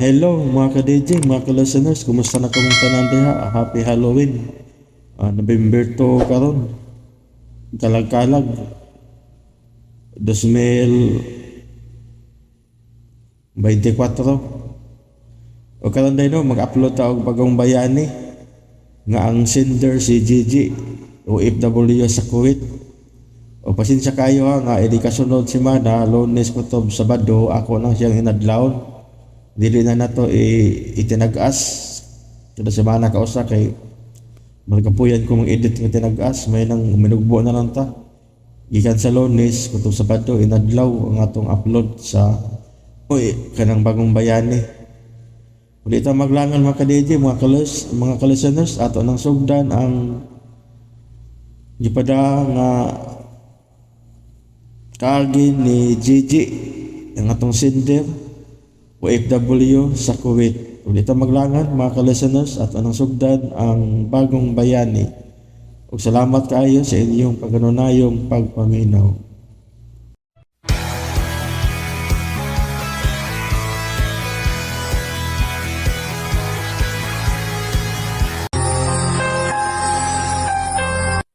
Hello mga ka-DJ, mga ka-listeners, kumusta na kamong tanan diha? Happy Halloween. November 2 karon. Kalag-kalag. 2024. O karon day no, mag-upload ta og bagong bayani nga ang sender si Gigi, OFW sa Kuwait. O pasensya kayo ha, nga edi kasunod si Mana, Lunes kutob Sabado, ako nang siyang inadlawon. Dili na nato itinagas. Kada semana ka usa kay magkapuyan ko mag-edit nga tinagas, may nang minugbo na lang ta. Gikan sa Lunes kutob Sabado inadlaw ang atong upload sa kanang bagong bayani. Uli ta maglangan mga ka-DJ, mga ka-listeners, ato nang sugdan ang gipada nga kaagi ni Gigi, ang atong sender, OFW sa Kuwait. Uli ta maglangan mga ka-listeners, ato nang sugdan ang bagong bayani. Ug salamat kaayo sa inyong paganunayong pagpaminaw.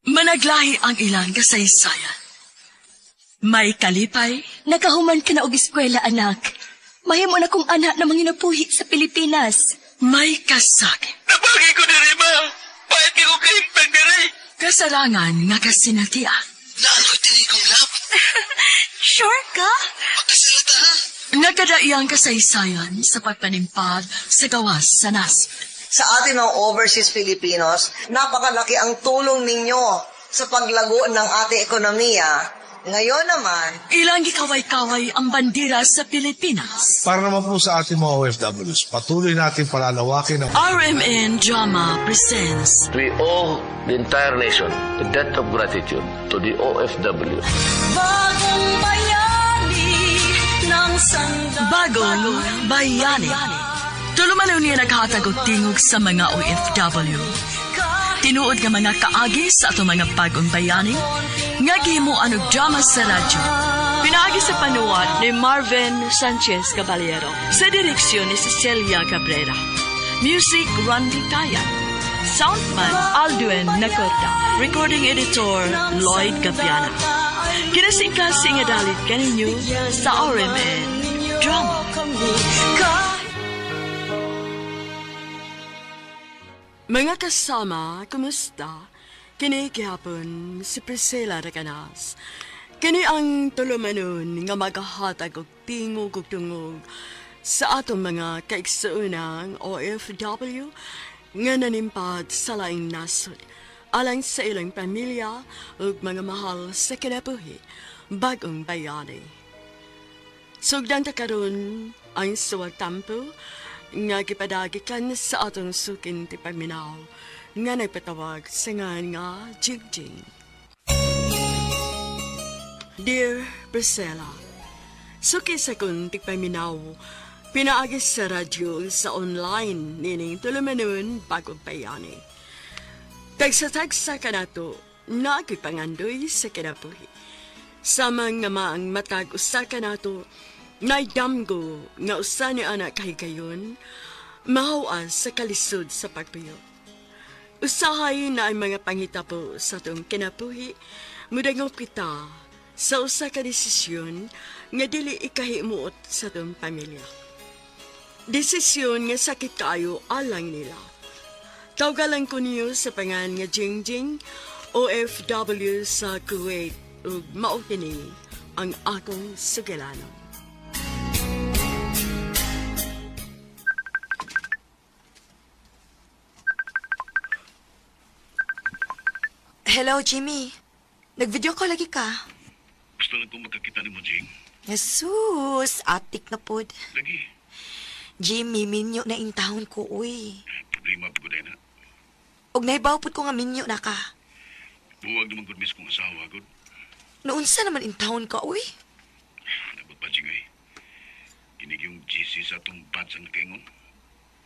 Managlahi ang ilang kasaysayan. May kalipay, Nakahuman ka na og eskwela, anak. Mahimo na kong anak na manginapuhi sa Pilipinas. may kasakit, Napagi ko diri, ma. Bakit ko kaimpag diri? kasarangan nga kasinatian. Nanoy diri kong lab. Sure ka? Magkasalata ha. Nagkadaiyang kasaysayan sa pagpanimpad sa gawas sa nasib. Sa atin mga overseas Filipinos, napakalaki ang tulong ninyo sa paglago ng ating ekonomiya. Ngayon naman, Ilang gikaway-kaway ang bandera sa Pilipinas. Para naman po sa ating mga OFWs, patuloy natin palalawakin ang RMN Drama presents We owe the entire nation a debt of gratitude to the OFW. Bagong Bayani. Tulumanon niya naghatag og tingog sa mga OFW. Tinuod nga mga kaagi sa ato mga bagong bayani, nga gihimuan og drama sa radyo. Pinaagi sa panuwat ni Marvin Sanchez Caballero sa direksyon ni Cecilia Cabrera. Music Randy Tayan. Soundman Alduen Nacorda. Recording editor Lloyd Gapiana. Kinasingkasing dalit kaninyo sa RMN Drama. Mga kasama, kumusta? Kini gihapon si Priscilla Raganas. Kini ang tulumanon nga maghahatag og tingog ug tungog sa atong mga kaigsuunang OFW nga nanimpad sa laing nasod alang sa ilang pamilya ug mga mahal sa kinabuhi bagong bayani. Sugdan ta karon ang suwag tampo nga gipadagikan sa atong sukin ti paminaw nga nagpatawag sa ngan nga Jigjing. Dear Priscilla, suki sa kong tigpaminaw, pinaagis sa radyo sa online nining tulumanon bagong bayani. Tagsa-tagsa ka na to, nagipangandoy sa kinabuhi. Samang nga maang matag usa ka na to, naidamgo nga usa ni anak kahigayon, mahawas sa kalisod sa pagpuyo. Usahay na ang mga pangitapo sa tong kinabuhi, mudangog kita sa usa ka desisyon nga dili ikahimuot sa tong pamilya. Desisyon nga sakit kaayo alang nila. Tawgalan ko niyo sa pangan nga Jingjing, OFW sa Kuwait, ug mao kini ang akong sugilanon. Hello, Jimmy. Nag-video call lagi ka. Gusto lang kong magkakita ni mo, Jing. Jesus, atik na pod. Lagi. Jimmy, minyo na intahon ko, uy. Problema po na. Og nahibaw pod ko nga minyo na ka. Buwag naman good miss kong asawa, good. Nounsa naman intahon ka, uy? Nabot pa, Jing, ay. Kinig yung GC sa itong bad sa nakaingon.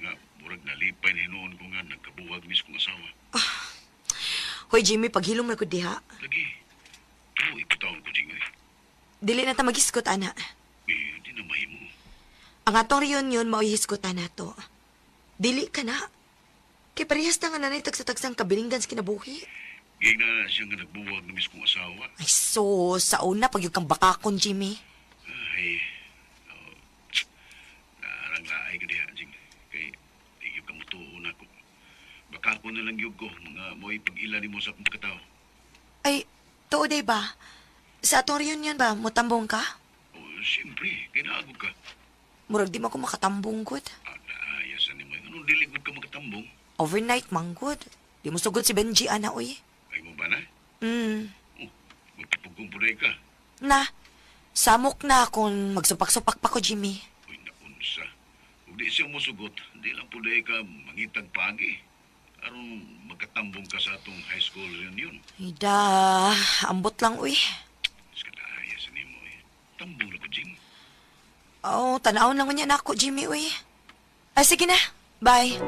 Nga, murag nalipay na hinoon ko nga nagkabuwag miss kong asawa. Hoy, Jimmy, paghilom na ko diha. Lagi. Ito, ipatawon ko, Jing, ay. Dili na ta magiskot, ana. Eh, di na mahimo. Ang atong reunion mauhisgutan nato. Dili ka na. Kay parehas na nga nanay tagsa-tagsang kabilinggan sa kinabuhi. Gaya na siya nga nagbuwag ng miskong asawa. Ay sa una pag yung kang bakakon, Jimmy. Ay, narang laay ka diha, Jing. Kay, yung kamutuon ako. Baka ako na lang yung ko, mga mo'y pag-ilani mo sa pagkatao. Ay, tuoday ba? Sa atong reunion ba, mutambong ka? Siyempre, kinaagod ka. Murag di mo ako makatambong, good. Naayasan ni mo. Anong diligod ka magkatambong? Overnight, man, good. Di mo sugod si Benji, ana, uy. Ay mo ba na? Hmm. Magkipugong punay ka. Na, samok na kung magsupak-supak pa ko, Jimmy. Uy, naunsa. Kung di siya musugot, di lang punay ka mangitag pagi. Aron magkatambong ka sa atong high school reunion. Ida, ambot lang, uy. Mas kanayasan ni mo eh. Tambong na ko, Jing. Oh, tanaw naman niya na ako, Jimmy, uy. Ay, sige na. Bye.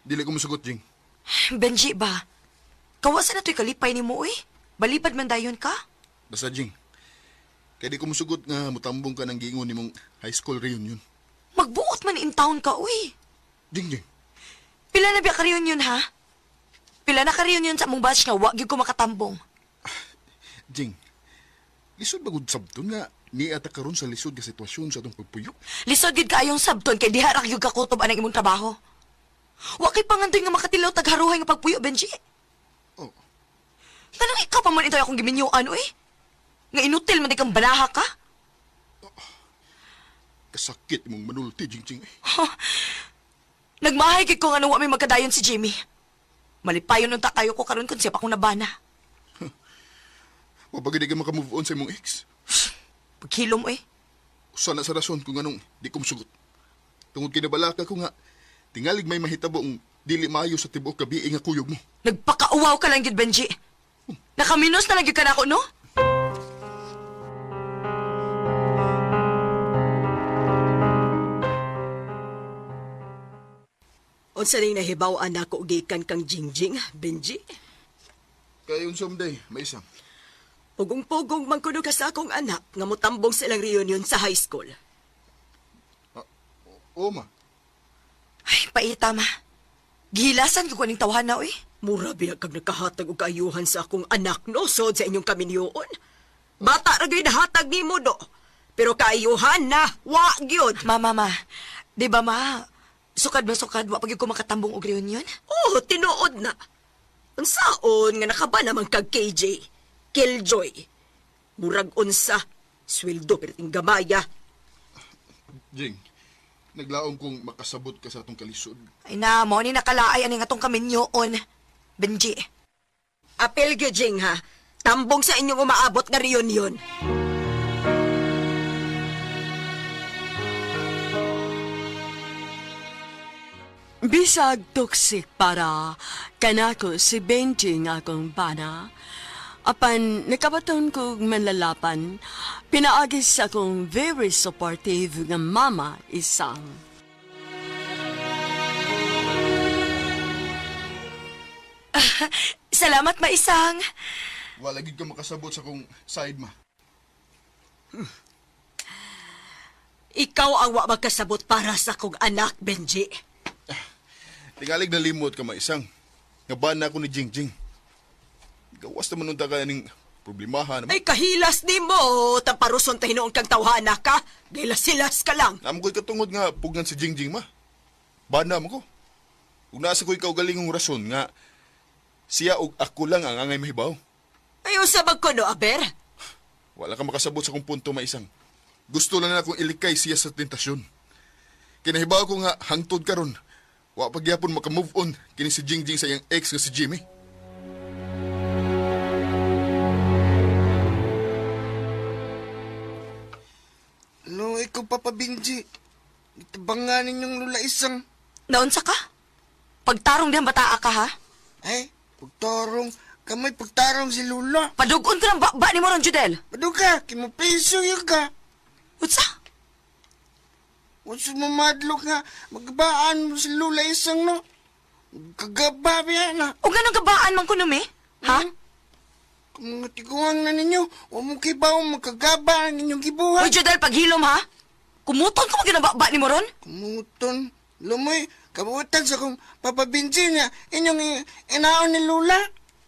Dili ko musugot, Jing. Benji ba? Kawasan na to'y kalipay ni mo, uy. Balipad man dayon ka? Basta, Jing. Kaya di ko musugot nga mutambong ka ng gingon ni mong high school reunion. Magbuot man in town ka, uy. Jing, Jing. Pila na biya ka reunion, ha? Pila na ka reunion sa among batch nga wag gyud ko makatambong. Jing. Lisod bagod sabton nga ni ata karon sa lisod nga sitwasyon sa atong pagpuyok. Lisod gid kaayong sabton kay diha ra gyud ka kutob anang imong trabaho. Wa kay pangandoy nga makatilaw tagharuhay nga pagpuyo, Benji. Oh, Kanang ikaw pa man ito akong giminyuan, uy. Nga inutil man di kang banaha ka. kasakit mong manulti, Jing, Jing. Nagmahay gid ko nga nung wa may magkadayon si Jimmy. Malipayon nung takayo ko karon kun siya pa akong nabana. Wapag di ka makamove on sa imong ex. Paghilom, uy. Usa na sa rason kung anong di ko musugot. Tungod kinabalaka ko nga, tingalig may mahitabo ang dili maayo sa tibuok kabi nga kuyog mo. Nagpakauwaw ka lang gid, Benji. Nakaminos na lang gid ka na ako, no? Unsa ning nahibaw-an ako gikan kang Jingjing, Benji? Kaya yun someday, may isang. Pugong-pugong man kuno ka sa akong anak nga motambong silang reunion sa high school. Oo, ma. Ay, paita, ma. Gihilasan ko kuning tawhan na, uy. Mura biya kag nakahatag og kaayuhan sa akong anak no sod sa inyong kaminyoon. Bata ra gyud hatag nimo do. Pero kaayuhan na wa gyud. Ma. Di ba, ma? Sukad ba sukad, wa pag ko makatambong og reunion? Oh, tinuod na. Unsaon nga nakaba naman kag KJ, Killjoy. Murag unsa, sweldo pero ting gamaya. Jing, naglaom kong makasabot ka sa atong kalisod. Ay na, mo ni nakalaay ani nga tong kaminyoon. Benji. Apel gyud Jing ha. Tambong sa inyong umaabot nga reunion. Bisag toxic para kanako si Benji nga akong bana. Apan nakabaton kog manlalapan, pinaagis akong very supportive nga mama isang. Salamat, maisang. Wala gid ka makasabot sa kong side, ma. Ikaw ang wa magkasabot para sa kong anak, Benji. Tingalig na limot ka, ma isang. Ngabana ako ni Jing, Jing. Gawas naman unta ka ning problemahan. Ay kahilas ni mo, taparuson tayo noon kang tawhana ka. Gilas-silas ka lang. Naam ko'y katungod nga pugan si Jing, Jing, ma. Bana mo ko. Kung nasa ko'y kaugalingong rason nga, siya o ako lang ang angay mahibaw. Ayaw sa magkuno, Aber. Wala ka makasabot sa kong punto, ma isang. Gusto lang na akong ilikay siya sa tentasyon. Kinahibaw ko nga hangtod karon. Wa pagyapon makamove on kini si Jing Jing sa iyang ex nga si Jimmy. No, ikaw Papa Benji. Itabanganin yung lula isang. Naunsa ka? Pagtarong diyan bataa ka, ha? Ay, pagtarong. Kamay pagtarong si Lula. Padugon ko ng ba ni mo ron, Judel. Paduga, kimapiso yung ka. Utsa? Unsa mamadlok nga, magbaan mo si Lula isang no. Kagababi na. O ganang gabaan man kuno, me? Ha? Mga tiguang na ninyo. Huwag mo kibaw magkagaba ang inyong Uy, gibuhat. Jodel, paghilom ha? Kumuton ko maginababa ni Moron? Kumuton. Lumoy, kabutan sa kong papabinsi niya. Inyong inaon ni Lula.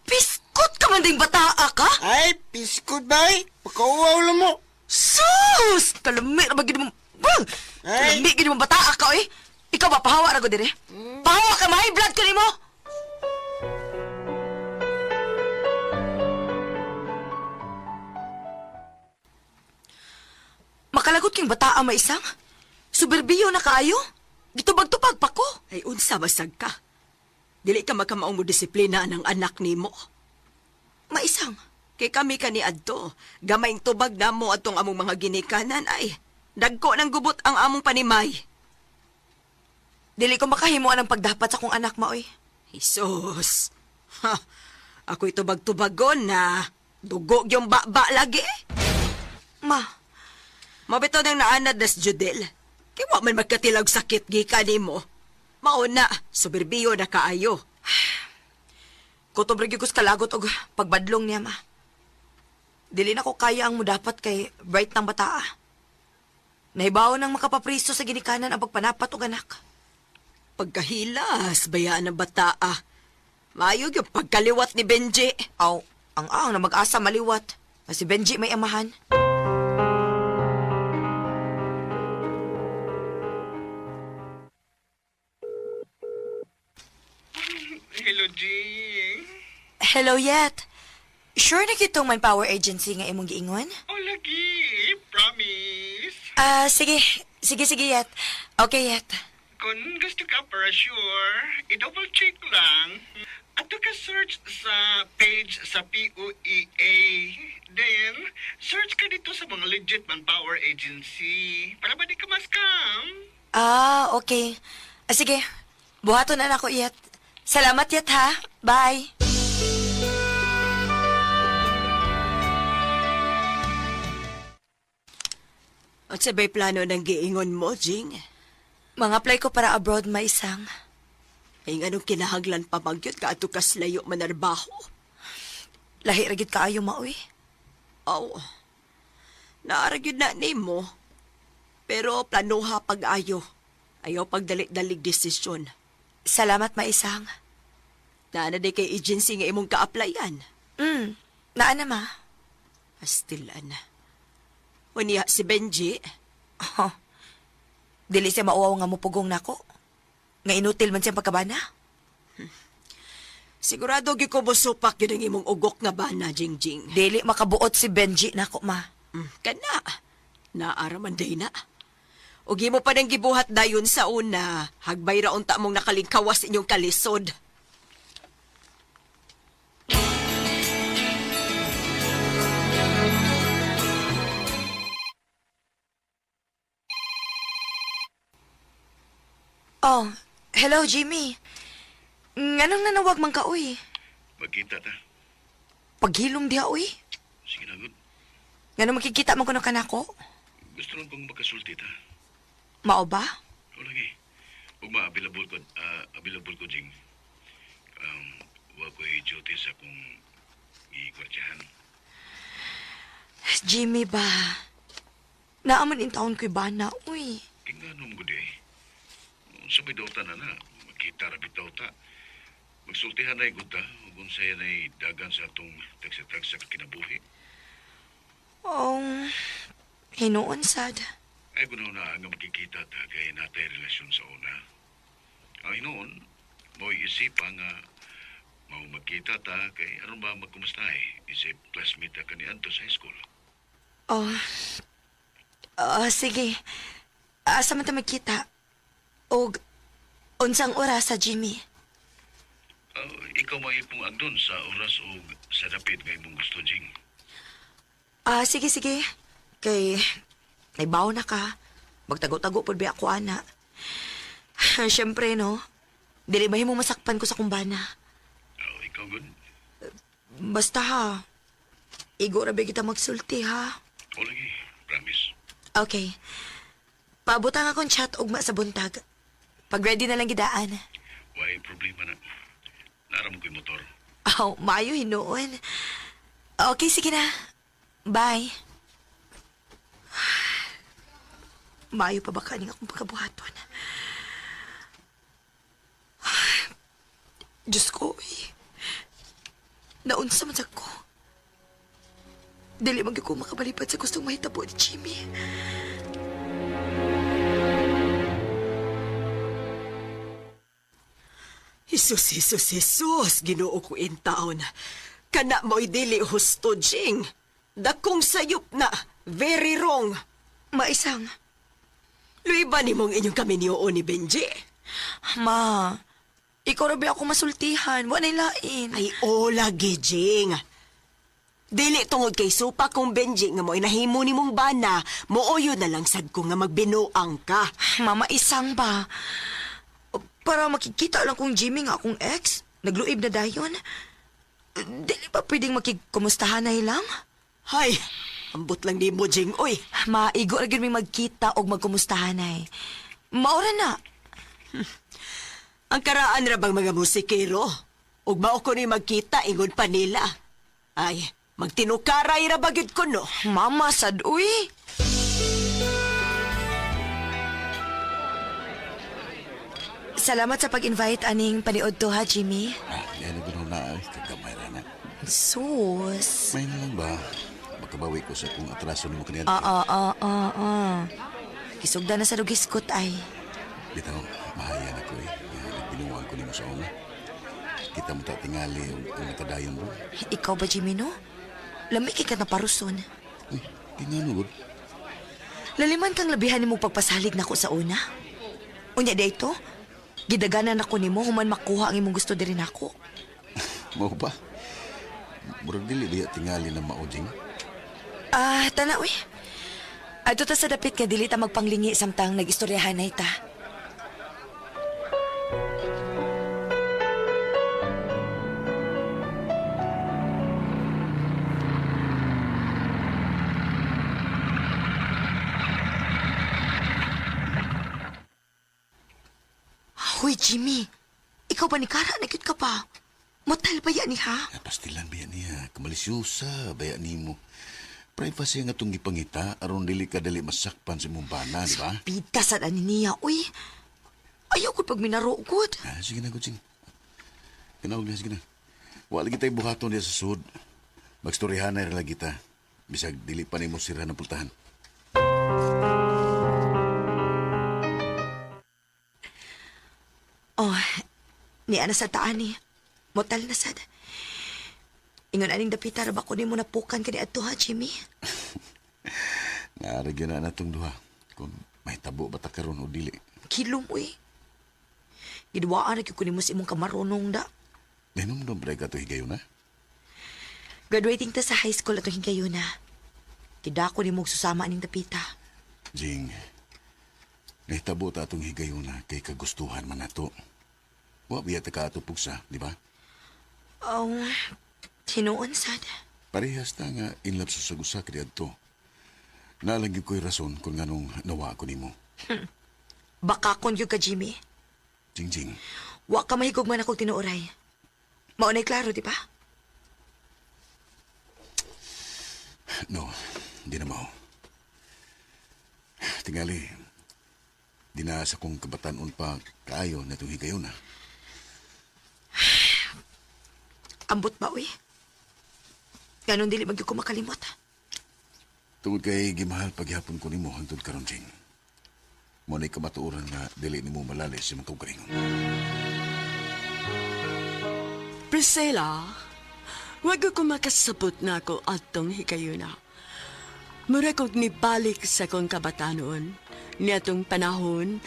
Piskot ka man ding bataa ka? Ay, piskod ba eh? Pagkauwaw lang mo. Sus! Kalami na bagay mo. Ay. Kalami gini mo bataa ka, oy. Ikaw ba, pahawa na ko dire? Pahawa ka, may blood ka ni mo. Makalagot king bataa maisang? Suberbiyo na kaayo? Gitubag-tubag pa ko. Ay unsa basag ka. Dili ka makamaong mo disiplina ng anak nimo. Maisang? Kay kami kani adto, gamayng tubag na mo atong among mga ginikanan ay dagko ng gubot ang among panimay. Dili ko makahimuan ang pagdapat sa kong anak mo, oy. Jesus. Ha, ako'y tubag-tubagon na dugo yung ba lagi. Ma, Mabito nang naanad na si Judel. Kaya wa man magkatilag sakit gikan nimo. Mauna, suberbiyo na kaayo. kutob rin ko sa kalagot og pagbadlong niya, ma. Dili na ko kaya ang mudapat kay bright ng bataa. Nahibaw ng makapapriso sa ginikanan ang pagpanapat og anak. Pagkahilas, bayaan ng bataa. Mayog yung pagkaliwat ni Benji. Aw, ang na mag-asa maliwat. Na si Benji may amahan. Hello, Jing. Hello, Yet. Sure na kitong Manpower Agency nga imong giingon? Oh, lagi. Promise. Sige. Sige, Yet. Okay, Yet. Kung gusto ka para sure, i-double check lang. Ato ka search sa page sa PUEA. Then, search ka dito sa mga legit Manpower Agency. Para ba di ka ma-scam? Okay. Sige. Buhaton na ako, Yet. Salamat, Yet, ha? Bye. At sabay plano ng giingon mo, Jing? Mga apply ko para abroad maisang. Ay nga nung kinahanglan pa magyot ka ato kas layo manarbaho. Lahi ragid kaayo maoy. Aw, naaragyod na ni mo. Pero planuha pag-ayo. Ayaw pagdalig-dalig desisyon. Salamat maisang. Naana di kay agency nga imong ka-applyan. Naan na ma? Astilan. Unya si Benji. Oh. Dili siya mauwaw nga mupugong nako. Nga inutil man siyang pagkabana. Sigurado gyud ko mosupak yun ang imong ugok nga bana, Jingjing. Dili makabuot si Benji nako ma. Kana. Naaraman day na. Ugi mo pa nang gibuhat dayon sa una. Hagbay ra unta mong nakalingkawas inyong kalisod. Oh, hello Jimmy. Nganong nanawag man ka uy? Magkita ta. Paghilom diha uy. Sige na, good. Nganong makikita man ko ng kanako? Gusto lang kong makasulti ta. Mao ba? O lagi. Huwag available ko, Jing. Huwag ko i-duty sa kong i-kwartyahan. Jimmy ba? Naaman in taon ko'y bana, uy. Kinganom ko di. Sabay daw ta na na. Magkita rabit daw ta. Magsultihan na yung guta. Kung sa'yo na dagan sa atong tagsa-tagsa kinabuhi. Hinuon sad. Ay kunaw na nga magkikita ta kay natay relasyon sa una. Ang hinoon, mo'y isipa nga mau magkita ta kay aron ba magkumustahe? Isip classmate ta kaniadto sa high school. Sige. Asa man ta magkita? Og unsang oras sa Jimmy? Ikaw may pong agdon sa oras o sa dapit nga imong gusto, Jing. Sige. Kay naibaw na ka. Magtago-tago pod ba ako ana. Siyempre no. Dili mahimo masakpan ko sa kumbana. Ikaw good? Basta ha. Igo ra ba kita magsulti ha? O lagi, promise. Okay. Paabutang akong chat ugma sa buntag. Pag ready na lang gidaan. Why problema na. Naram ko'y motor. Maayo hinuon. Okay, sige na. Bye. Maayo pa ba kaning akong pagkabuhaton? Diyos ko, eh. Naunsa man sa ko. Dili man gyud ko makabalipad sa gustong mahitabo ni Jimmy. Jesus, Ginoo ko in taon. Kana mo'y dili husto, Jing. Dakong sayop na. Very wrong. Maisang. Luiba ni mong inyong kami niyo ni Benji. Ma, ikaw rabi ako masultihan. Wa lain. Ay, lagi, Jing. Dili tungod kay supa kong Benji nga mo'y nahimo ni mong bana, mooyo na lang sad ko nga magbinuang ka. Mama, isang ba? Para makikita lang kong Jimmy nga akong ex. Nagluib na dayon. Dili ba pwedeng makikumustahan na ilang? Hay, ambot lang di mo, Jing. Uy, Maigo ra gyud mi magkita og magkumustahan ay. Maura na. ang karaan ra bang mga musikero? Ug mao ko ni magkita ingon pa nila. Ay, magtinukaray ra bagyod ko no. Mama, sad uy. Salamat sa pag-invite aning paniod to ha, Jimmy. Yan na gano'n na ay, kagamay na na. Sus. May na lang ba? Makabawi ko sa kung atraso ni mo kanina. Kisugda na sa lugiskot ay. Bitaw, mahayan ako eh. Binuwang ko ni mo sa una. Kita mo ta tingali ang matadayon mo. Ikaw ba, Jimmy, no? Lamig ka na paruson. Uy, tinanugod. Laliman kang labihan ni mo pagpasalig na ko sa una. Unya dito, gidaganan ako ni mo human makuha ang imong gusto diri nako. Mau ba? Murag dili diya tingali na mauding. Tanaw eh. Adto ta sa dapit ka dili ta magpanglingi samtang nagistoryahan na ita. Hoy, Jimmy. Ikaw ba ni Kara? Nakit ka pa. Motel ba yan ni ha? Pastilan ba yan niya? Kamalisyosa ba yan ni mo? Privacy nga itong gipangita, aron dili ka dali masakpan sa mong bana, di ba? Pita sa ani niya, uy. Ayaw ko pag minarugod. Sige na, Gutsing. Kanawag na, sige na. Wala kita buhaton niya sa sud. Magstoryahan na rin lagi kita. Bisag dili pa ni mo sira ng pultahan. Ni ana sa taan ni. Motel na sad. Ingon aning dapita ra ba ko ni mo napukan kani adto ha, Jimmy? Naragyan na natong duha. Kung may tabo ba ta karon o dili. Kilom, uy. Gidwaan na ko ni mo sa imong kamarunong da. Ganun doon ba ka ito higayon na? Graduating ta sa high school ato hingayon na. Kidako ni mo susama aning dapita. Jing, nahitabo ta atong higayon na kay kagustuhan man nato. Wa biya ta ka ato pugsa, di ba? Hinuon sad. Parehas ta nga in love sa sagusa kaya adto. Nalagi ko'y rason kung nganong nawa ko nimo. Baka kon yung ka, Jimmy. Jing. Wa ka mahigog man akong tinuoray. Maunay klaro, di ba? No, di na mao. Tingali, di na sa kong kabatanon pa kaayo na itong higayon na. Ambot ba, uy? Ganon dili magyo ko makalimot. Tungod kay gimahal paghihapon ko nimo hangtod karon, Jing. Mo na'y kamatuoran nga dili nimo malali si mga kaugalingon. Priscilla, wag ko makasabot na ako atong hikayuna. Mura kong nibalik sa kong kabatanon, niatong panahon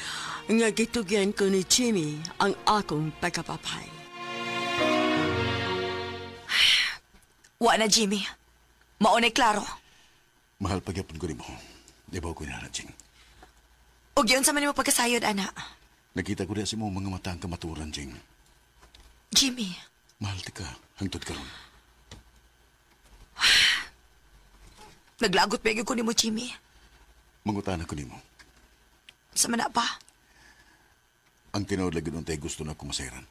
nga gitugyan ko ni Jimmy ang akong pagkapapay. Wa na, Jimmy. Maunay klaro. Mahal paghihapon ko nimo. Di ba ko inana, Jing? O yun sa man mo pagkasayod, ana. Nakita ko rin sa mga mata ang kamaturan, Jing. Jimmy. Mahal ti ka, hangtod karon. Naglagot pa ko ni mo, Jimmy. Mangutan ako nimo. Sa man na pa? Ang tinawad lagi nun tayo gusto na kumasairan.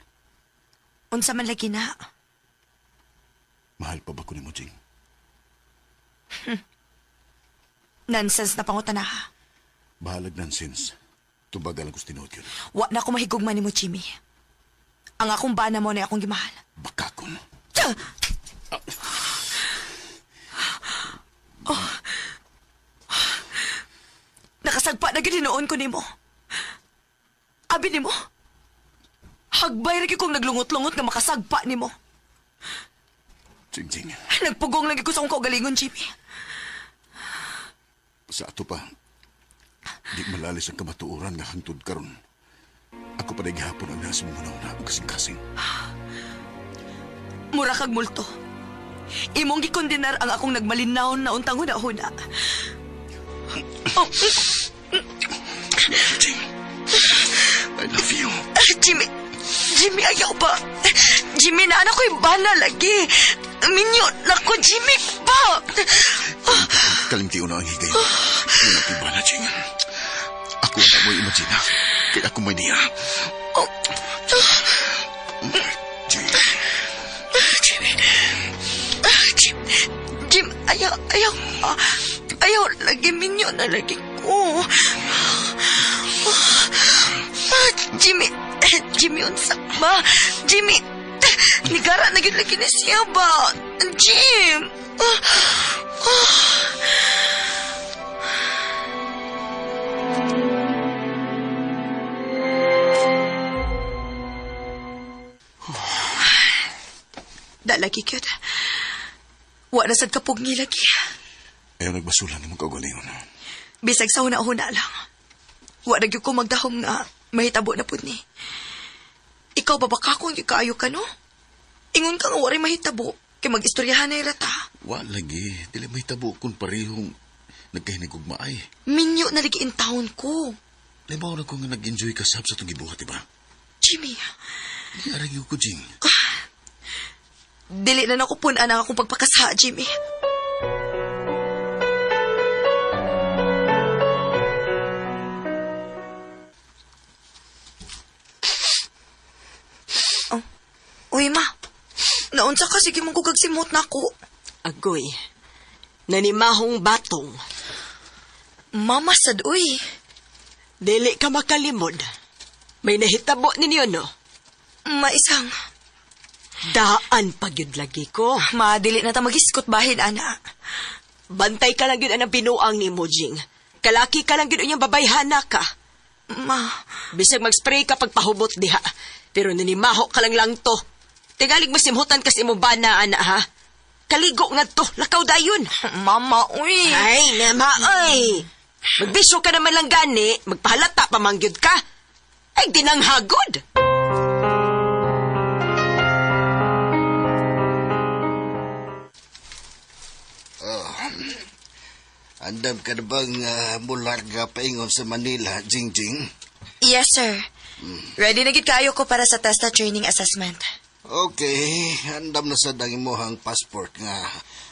Unsa man lagi na? Mahal pa ba ko nimo, Jing? Nonsense na pangutan na ha. Bahalag nonsense. Tubagal ang gusto tinuod yun. Wa na ako mahigugman ni mo, Jimmy. Ang akong bana mo na akong gimahal. Bakakon. Nakasagpa na gininoon ko ni mo. Abi ni mo. Hagbay lagi kong naglungot-lungot nga makasagpa ni mo. Jingjing, Nagpugong lagi ko sa akong kaugalingon, Jimmy. sa ato pa, di malalis ang kamatuoran nga hangtod karon. Ako pa gihapon ang nasa mga na ang kasing-kasing. Mura kag multo. Imong gikondenar ang akong nagmalinaw na untang huna-huna. Jingjing, I love you. Jimmy, ayaw ba? Jimmy, na anak ko yung bana lagi. Minyo na ko, Jimmy ba? Kalimtiyo na ang higay. Natiba na, Jing. Ako na mo imagina. Kaya ako may niya. Jim, ayaw, lagi minyo na lagi ko. Jimmy, unsak ba? Jimmy, nigara na lagi na siya ba? Jim! Dalagi kyut. Wa na sad kapugni lagi. Ayaw nagbasulan ng magkagalingon. Bisag sa huna-huna lang. Wa na gyud ko magdahom nga mahitabo na pud ni. Ikaw ba baka kung kaayo ka no? Ingon ka nga wari mahitabo kay mag-istoryahan na irata. Wa lagi. Dili may tabo kung parehong nagkahinig og maay. Minyo na lagi in town ko. Limaw na ko nga nag-enjoy ka sab sa itong gibuhat, diba? Jimmy. Di aragyo ko, Jing. Dili na nakupunan ang akong pagpakasa, Jimmy. Oh. Uy, ma. Naunsa ka, sige mong kugagsimot na ako. Agoy, nanimahong batong. Mama sad, uy. Dili ka makalimod. May nahitabo ninyo, no? Maisang. Daan pagyud lagi ko. Madili na ta magiskot bahin, ana. Bantay ka lang yun ang binuang ni Mojing. Kalaki ka lang yun ang babayhana ka. Ma. Bisag mag-spray ka pagpahubot diha. Pero nanimaho ka lang to. Tingalig masimhutan kasi mo bana, ana, ha? Kaligo nga to. Lakaw dayon. Mama, uy. Ay, nama, ay. Magbisyo ka naman lang gani. Magpahalata pamangyod ka. Ay, dinanghagod. Andam ka na bang mularga paingon sa Manila, Jingjing? Yes, sir. Ready na gid kayo ko para sa TESDA training assessment. Okay, andam na sa dangin mo ang passport nga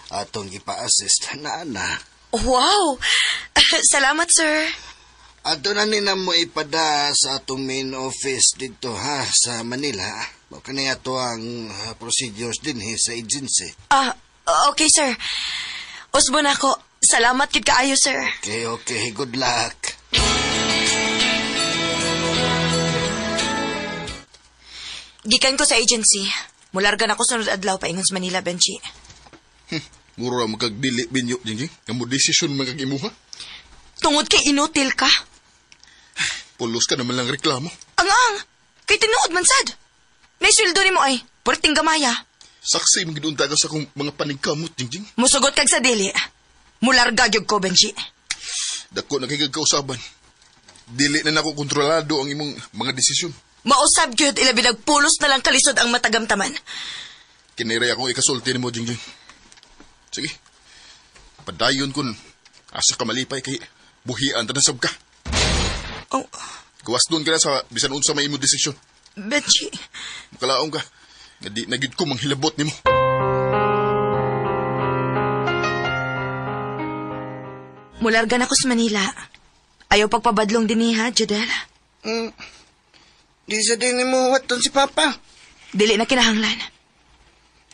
atong ipa-assist na ana. Wow! Salamat, sir. Ato na nina mo ipada sa atong main office dito ha, sa Manila. Kani ato ang procedures din sa agency. Okay, sir. Usbo na ako. Salamat kid kaayo, sir. Okay, good luck. Gikan ko sa agency. Mulargan ako sunod adlaw paingon sa Manila, Benchi. Muro ra magkagdili binyo, Jingjing. Kamu desisyon magagimuha. Tungod kay inutil ka. Pulos ka naman lang reklamo. Ang kay tinuod man sad. Naisweldo ni mo ay, puerting gamaya. Saksi magidunta ka sa akong mga paningkamot, Jingjing. Musugot kag sa dili. Mularga gyud ko, Benchi. Dako na kay kausaban. Dili na nako kontrolado ang imong mga desisyon. Mausab gyud ilabi nagpulos na lang kalisod ang matagamtaman. Kiniray akong ikasulti ni mo, Jingjing. Sige. Padayon kun asa ka malipay kay buhian tanasab ka. Oh, Gawas doon ka na sa bisan unsa may imong desisyon. Benchi. Makalaong ka. Nga di nagid ko manghilabot nimo. Mulargan ako sa Manila. Ayaw pagpabadlong din ha, Jadel. Di sa din mo waton si Papa. Dili na kinahanglan.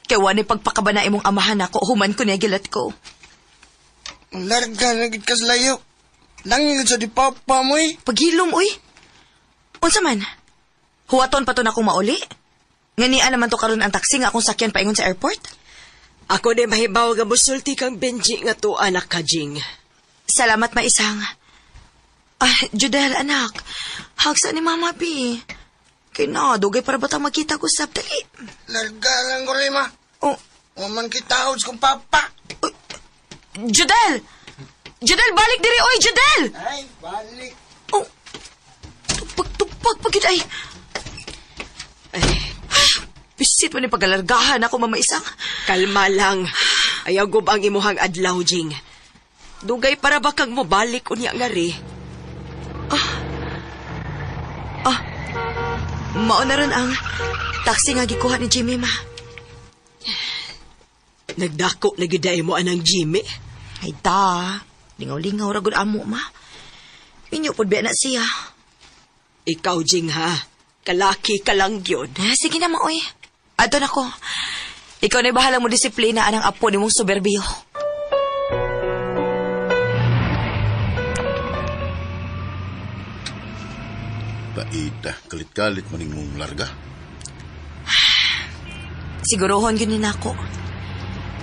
Kaya wani pagpakabana imong amahan ako, human ko niya gilat ko. Larga na gid kas layo. Langin sa di papa mo eh. Paghilom, uy. Unsa man? Huwaton pa to na akong mauli? Ngania naman to karon ang taxi nga akong sakyan paingon sa airport? Ako din mahibaw nga musulti kang Benji nga to anak ka, Jing. Salamat maisang. Judel, anak. Hagsa ni Mama P. Kay na, dugay para batang magkita ko sa dali. Larga lang ko rin, ma. Oh. Waman kita kong papa. Judel! Judel, balik diri, oy, Judel! Ay, balik. Oh. Tupag, pagid ay. Bisit mo ni pagalargahan ako, Mama Isang. Kalma lang. Ayaw gob ang imuhang adlaw, Jing. Dugay para ba kang mo balik unya nga ri? Mao na ron ang taxi nga gikuha ni Jimmy, ma. Nagdako na giday mo anang Jimmy. Ay da, lingaw-lingaw ragod amo, ma. Inyo pod biya na siya. Ikaw, Jing, ha? Kalaki ka lang yun. Sige na, ma, oy. Ato na ko. Ikaw na bahala mo disiplina anang apo ni mong soberbiyo. Paita, kalit-kalit maning mong larga. Sigurohon yun ni nako.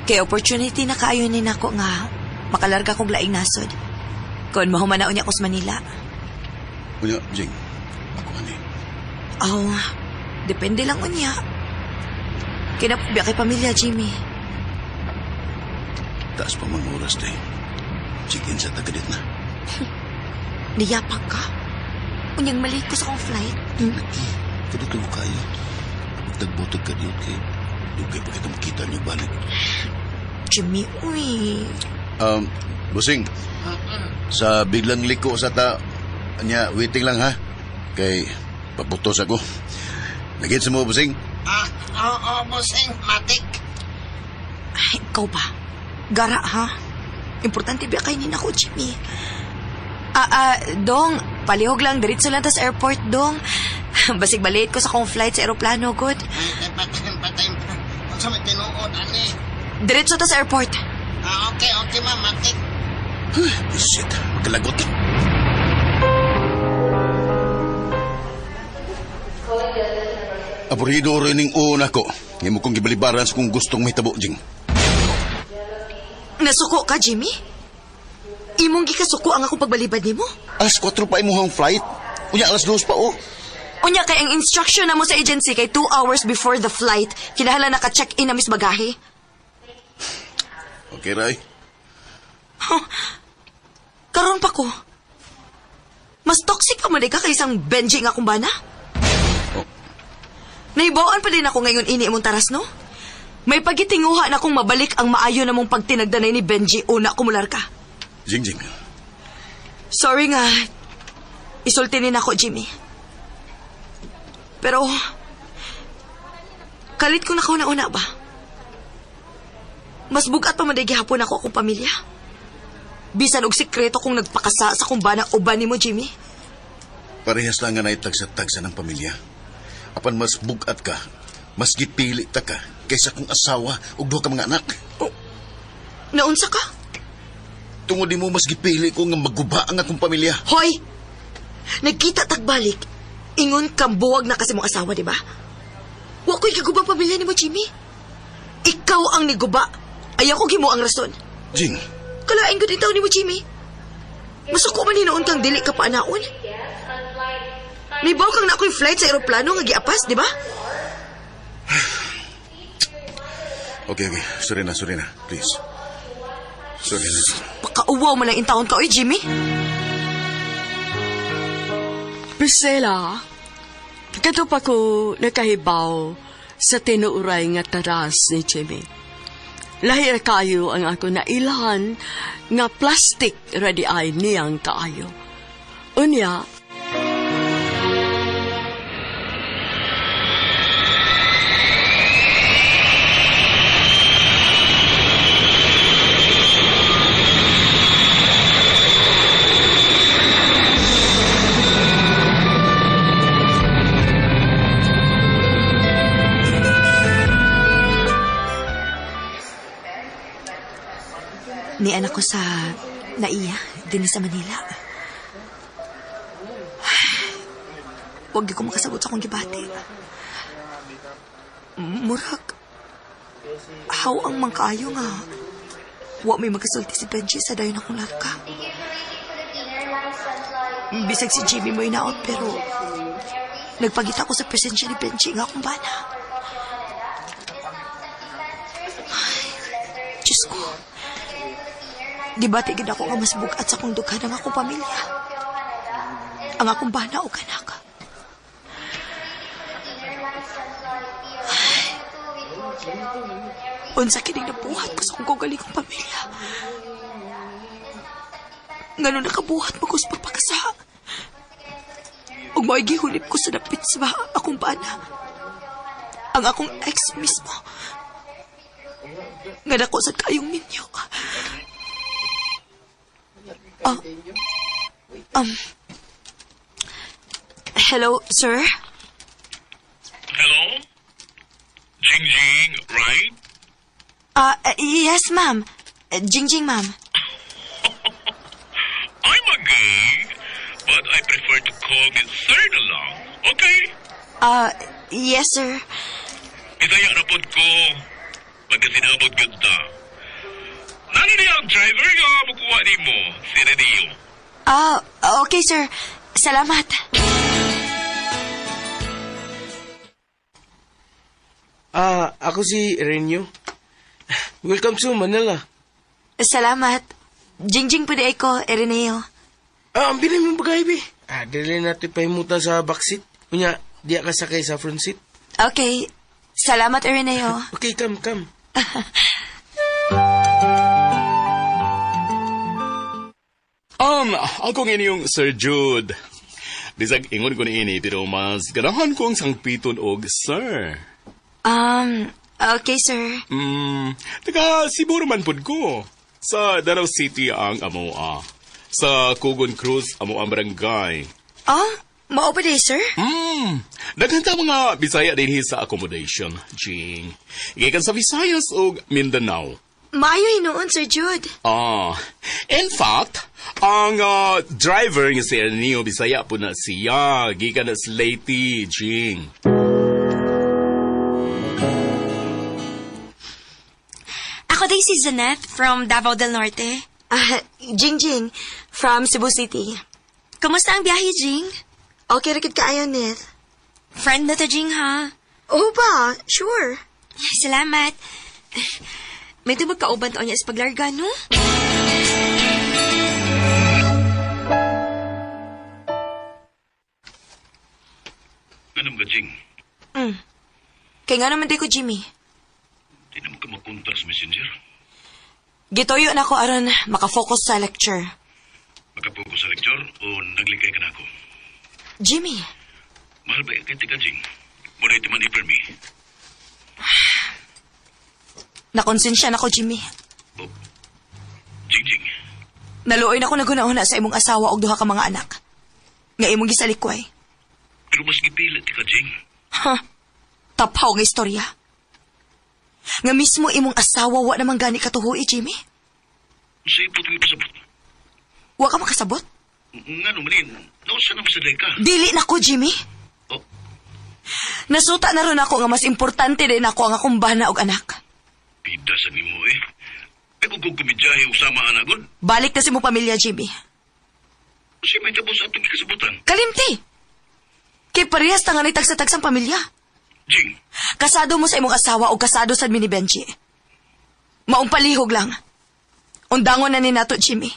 Kay opportunity na kaayo ni nako nga makalarga kong laing nasod. Kung mahumanaon niya ako sa Manila. Unya, Jing, ako ani. Depende lang unya. Kinapubya kay pamilya, Jimmy. Taas pa mga oras day. Chicken sa tagadit na. Niyapag ka? Unyang mali ko sa akong flight. Lagi, kadito mo kayo. Tagbotog ka diyo kay dugay pa kita makita niyo balik. Jimmy, uy. Busing, sa biglang liko sa anya, waiting lang ha. Kay paputos ako. Nagit mo, Busing? Oo, bossing, matik. Ay, ikaw ba? Gara, ha? Importante ba kayo ni nako, Jimmy? Dong, palihog lang, diretso lang tas airport, Dong. Basig balate ko sa kong flight sa aeroplano, good. Ay, patay. Kung sa may tinuod, ani. Diretso tas airport. Okay, ma, matik. Shit, magkalagot. Apurido rin yung una ko. Ngayon mo kong gibalibaran sa kung gustong may tabo, Jing. Nasuko ka, Jimmy? Imong gikasuko ang akong pagbalibad nimo? Alas 4 pa imuhang flight. Unya, alas 2 pa, oh. Unya, kay ang instruction na mo sa agency kay 2 hours before the flight, kinahanglan naka-check-in na mis bagahe. Okay, Ray. Karon pa ko. Mas toxic pa man ka kay isang Benji nga akong bana? Naibawaan pa din ako ngayon ini imong taras, no? May pagitinguha na akong mabalik ang maayo na mong pagtinagdanay ni Benji una kumular ka. Jing. Sorry nga. Isultinin ako, Jimmy. Pero, kalit ko na kauna-una ba? Mas bugat pa man gihapon ako akong pamilya. Bisan og sikreto kung nagpakasa sa kumbana uban nimo, Jimmy. Parehas lang nga naitagsa-tagsa ng pamilya. Apan mas bugat ka, mas gipili ta ka, kaysa kung asawa o duha ka mga anak. Oh, naunsa ka? Tungod mo mas gipili ko nga maguba ang akong pamilya. Hoy! Nagkita tagbalik. Ingon kang buwag na kasi mong asawa, di ba? Wa ko'y kagubang pamilya ni mo, Jimmy. Ikaw ang niguba. Ayaw ko gimo ang rason. Jing. Kalain ko din tao ni mo, Jimmy. Masuko man hinoon kang dili ka paanaon. Nibaw kang na ako'y flight sa aeroplano nga giapas, di ba? Okay. Sorry na. Please. Sorry na. Pakauwaw mo lang intawon ka, oy, Jimmy. Priscilla, kato pa ko nakahibaw sa tinuuray nga taras ni Jimmy. Lahir kayo ang ako na ilahan nga plastic ready ay niyang kaayo. Unya, ni anak ko sa naiya din sa Manila. Huwag di ko makasagot sa akong gibati. Murag, how ang mangkaayo nga wa may magkasulti si Benji sa dayon akong larga. Bisag si Jimmy mo inaot pero nagpagita ko sa presensya ni Benji nga akong bana. Ay, Diyos ko. Gibati gid ako nga mas bugat sa akong dughan ang akong pamilya. Ang akong bana o kanak. Unsa kining nabuhat ko sa akong kaugaling kong pamilya. Ngano nakabuhat mo ko sa pagpakasa. Ug mo'y gihulip ko sa dapit sa akong bana. Ang akong ex mismo. Nga dako sa kayong minyo. Hello, sir? Hello? Jingjing, right? Yes, ma'am. Jingjing, ma'am. I'm a gay, but I prefer to call me sir na lang. Okay? Yes, sir. Isaya na pod ko. Magkasinabot ganda. Nani niya ang driver nga makuha ni mo, si Renio? Okay, sir. Salamat. Ako si Renyo. Welcome to Manila. Salamat. Jingjing po di ako, Erineo. Ang bilay mong bagay, be. Dili natin pahimutan sa backseat. Kunya, di ka sakay sa front seat. Okay. Salamat, Erineo. Okay, come. Ako inyong Sir Jude. Bisag ingon ko ni ini, pero mas ganahan ko ang sangpiton og sir. Okay, sir. Taga Cebu man pod ko. Sa Davao City ang amoa. Sa Cogon Cruz amo ang barangay. Mao ba di, sir? Daghan ta mga Bisaya dinhi sa accommodation, Jing. Igikan sa Visayas o Mindanao. Maayo hinuon, Sir Jude. In fact, ang driver nga si Ernio Bisaya po na siya. Gikan na sa Leyte, Jing. Ako din si Zanette from Davao del Norte. Jingjing, from Cebu City. Kumusta ang biyahe, Jing? Okay, rakit ka ayon, Neth. Friend na to, Jing, ha? Oo ba? Sure. Salamat. May magkauban to niya sa paglarga, no? Anong ka, Jing? Kaya nga naman di ko, Jimmy. Di naman ka makontak sa messenger. Gitoyo na ko aron makafocus sa lecture. Makapokus sa lecture o naglikay ka na ako? Jimmy. Mahal ba kay tika, Jing? Muna ito man i-permi. Nakonsensya na ko, Jimmy. Jing. Naluoy na ko nagunahuna sa imong asawa og duha ka mga anak. Nga imong gisalikway. Pero mas gipilit ka, Jing. Tapaw nga istorya. Nga mismo imong asawa wa namang gani katuhoy, Jimmy. Sa ipot mo pasabot. Wa ka makasabot? Nga naman nausa na masaday ka. Dili na ko, Jimmy. Nasuta na ron ako nga mas importante din ako ang akong bana og anak. Pidasan ni mo eh. Ay kung kumidyahe usama anagod. Balik na si mo pamilya, Jimmy. Kasi may tabo sa atong ikasabutan. Kalimti! Kay parehas ta nga ni tagsa-tagsang pamilya. Jing. Kasado mo sa imong asawa o kasado sa ni Benji. Maong palihog lang. Undangon na ni nato, Jimmy.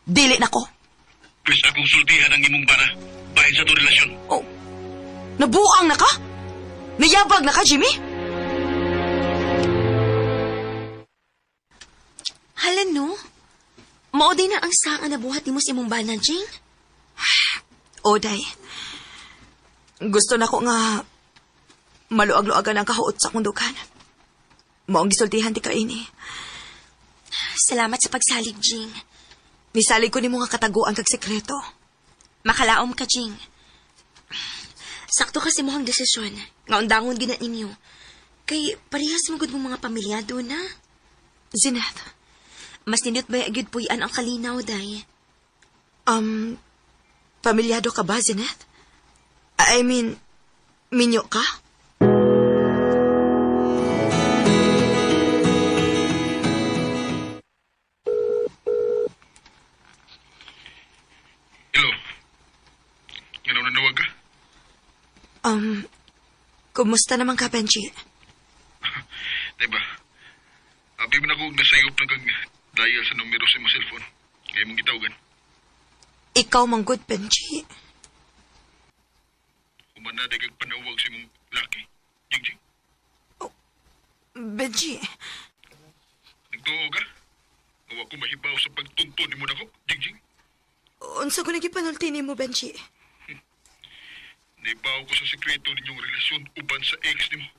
Dili na ko. Pwes akong sultihan ang imong bana. Bahin sa to relasyon. Nabuang na ka? Nayabag na ka, Jimmy? Hala, no? Maoday na ang saan na buhat ni mo si imong bana, Jing? Oday. Gusto na ko nga maluag-luagan ang kahuot sa akong dukan. Maong gisultihan ti ka ini. Salamat sa pagsalig, Jing. Misalig ko ni mga kataguan kag sekreto. Makalaom ka, Jing. Sakto kasi mo ang desisyon. Nga undangon gina ninyo. Kay parehas magod mong mga pamilyado na. Zinat, Mas nindot ba agyud puyan ang kalinaw, day? Pamilyado ka ba, Zeneth? I mean, minyo ka? Hello. Ano nanawag ka? Kumusta naman ka, Benji? Diba? Abi man ako nasayop ng kag dial sa numero sa imong cellphone. Ngayon mong gitawagan. Ikaw manggod, Benji. Umana day kag panawag sa imong laki. Jingjing. Benji, Nagtuo ka? Huwag ko mahibaw sa pagtuntun ni mo na ko, Jingjing. unsa ko nagipanulti ni mo, Benji? Naibaw ko sa sekreto ninyong relasyon uban sa ex ni mo.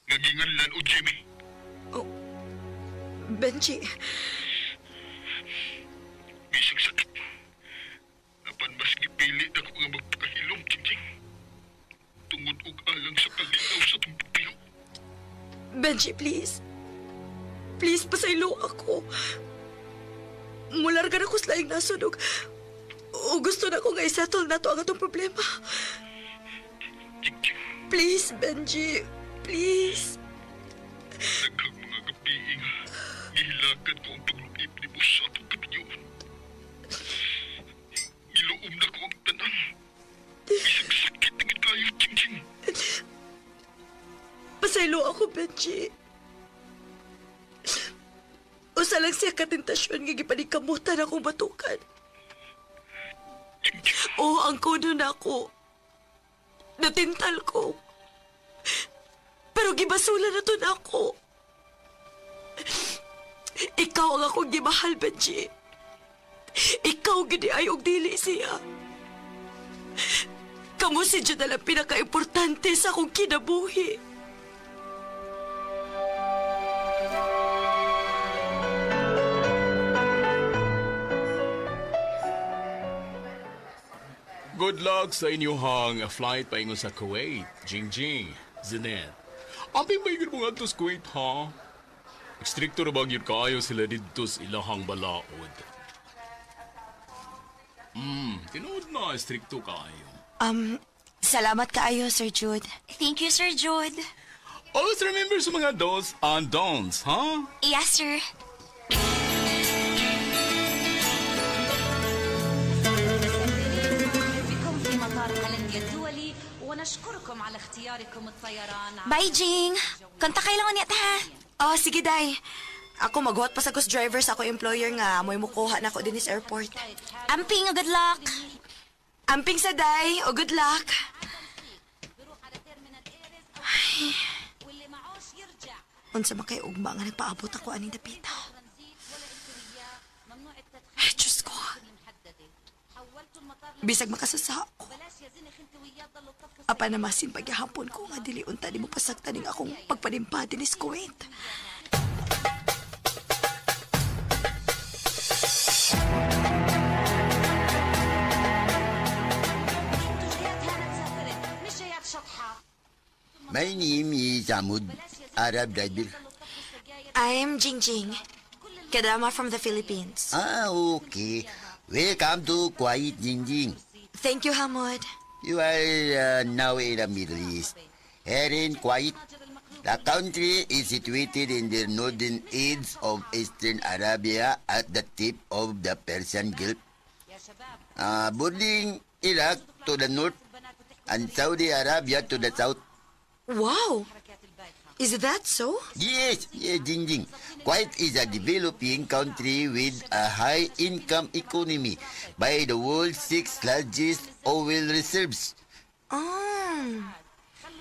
Ngaginganlan o Jimmy. Benji, Bisig sakit. Apan mas gipili na ko nga magpakahilom, Jingjing. Tungod og alang sa paglitaw sa itong pupiyo. Benji, please. Please, pasaylo ako. Mulargan ako sa laing nasunog. O gusto na ko nga isettle na to ang atong problema. Please, Benji. Please. Naghang mga gabi nga. Gihilakan ko ang paglupip ni mo sa atong kapinyon. Giluom na ko ang tanan. Bisig sakit ng kayo, Jingjing. Pasaylo ako, Benji. Usa lang siya katentasyon nga gipanikamutan akong batukan. O ang kuno na ako. Natintal ko. Pero gibasula na to na ako. Ikaw ang akong gimahal, Benji. Ikaw gini ay og dili siya. Kamu si Diyo na lang pinaka-importante sa akong kinabuhi. Good luck sa inyong flight paingon sa Kuwait, Jingjing, Zeneth. Amping may mo nga to sa Kuwait, ha? Stricto na bagyod kaayo sila dito sa ilahang balaod. Tinood na, stricto kaayo. Salamat kaayo, Sir Jude. Thank you, Sir Jude. Always remember sa mga do's and don'ts, ha? Yes, sir. Bye, Jing. Kanta kailangan niya ta. Oh, sige, Day. Ako maghuot pa sa ghost driver sa ako employer nga amoy mo kuha na ako din sa airport. Amping, good luck. Amping sa Day, o good luck. Ay. Unsa man kay ugma nga nagpaabot ako aning dapita. Ay, Diyos ko. Bisag makasasa ako. Apa namasin pagyahapon ko nga dili unta di mo pasagtaning akong pagpanimpa din is Kuwait. My name is Ahmud, Arab driver. I'm Jingjing, Kadama from the Philippines. Ah, okay. Welcome to Kuwait, Jingjing. Thank you, Hamud. You are now in the Middle East. Here in Kuwait, the country is situated in the northern edge of Eastern Arabia at the tip of the Persian Gulf. Bordering Iraq to the north and Saudi Arabia to the south. Wow! Is that so? Yes, Jingjing. Kuwait is a developing country with a high income economy by the world's 6th largest oil reserves.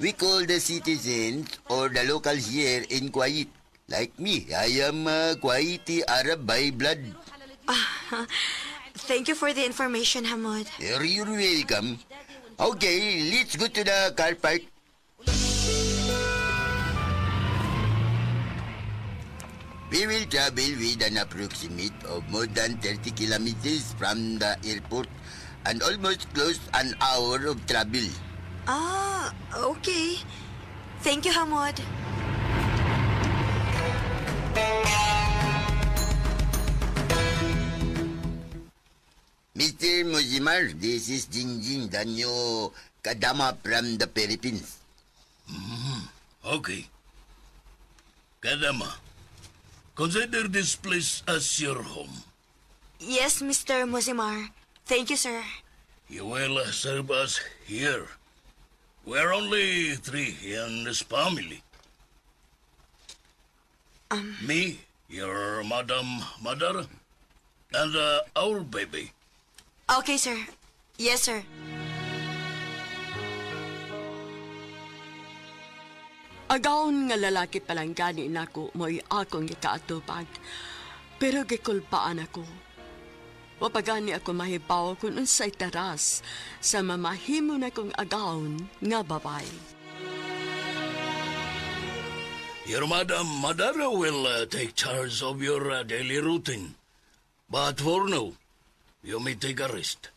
We call the citizens or the locals here in Kuwait. Like me, I am Kuwaiti Arab by blood. Thank you for the information, Hamud. You're welcome. Okay, let's go to the car park. We will travel with an approximate of more than 30 kilometers from the airport and almost close an hour of travel. Okay. Thank you, Hamud. Musimar, this is Jingjing, the new Kadama from the Philippines. Okay. Kadama, consider this place as your home. Yes, Mr. Musimar. Thank you, sir. You will serve us here. We're only 3 in this family. Me, your Madam Madara, and our baby. Okay, sir. Yes, sir. Agaon nga lalaki palang gani nako mo'y akong gikaatupag. Pero gikulpaan ako. Wapagani ako mahibaw kung unsay taras sa mamahimo na kong agaon nga babay. Your Madam Madara will take charge of your daily routine. But for now, you may take a rest.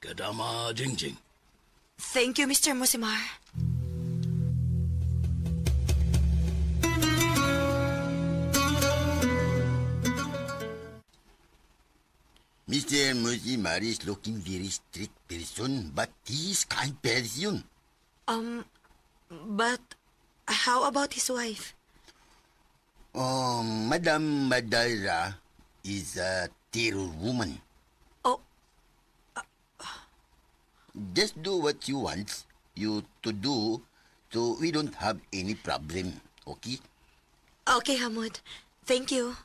Kadama Jingjing. Thank you, Mr. Musimar. Mr. Musimar is looking very strict person, but he is kind person. But how about his wife? Madam Madara is a terror woman. Oh. Just do what you want you to do, so we don't have any problem, okay? Okay, Hamud. Thank you.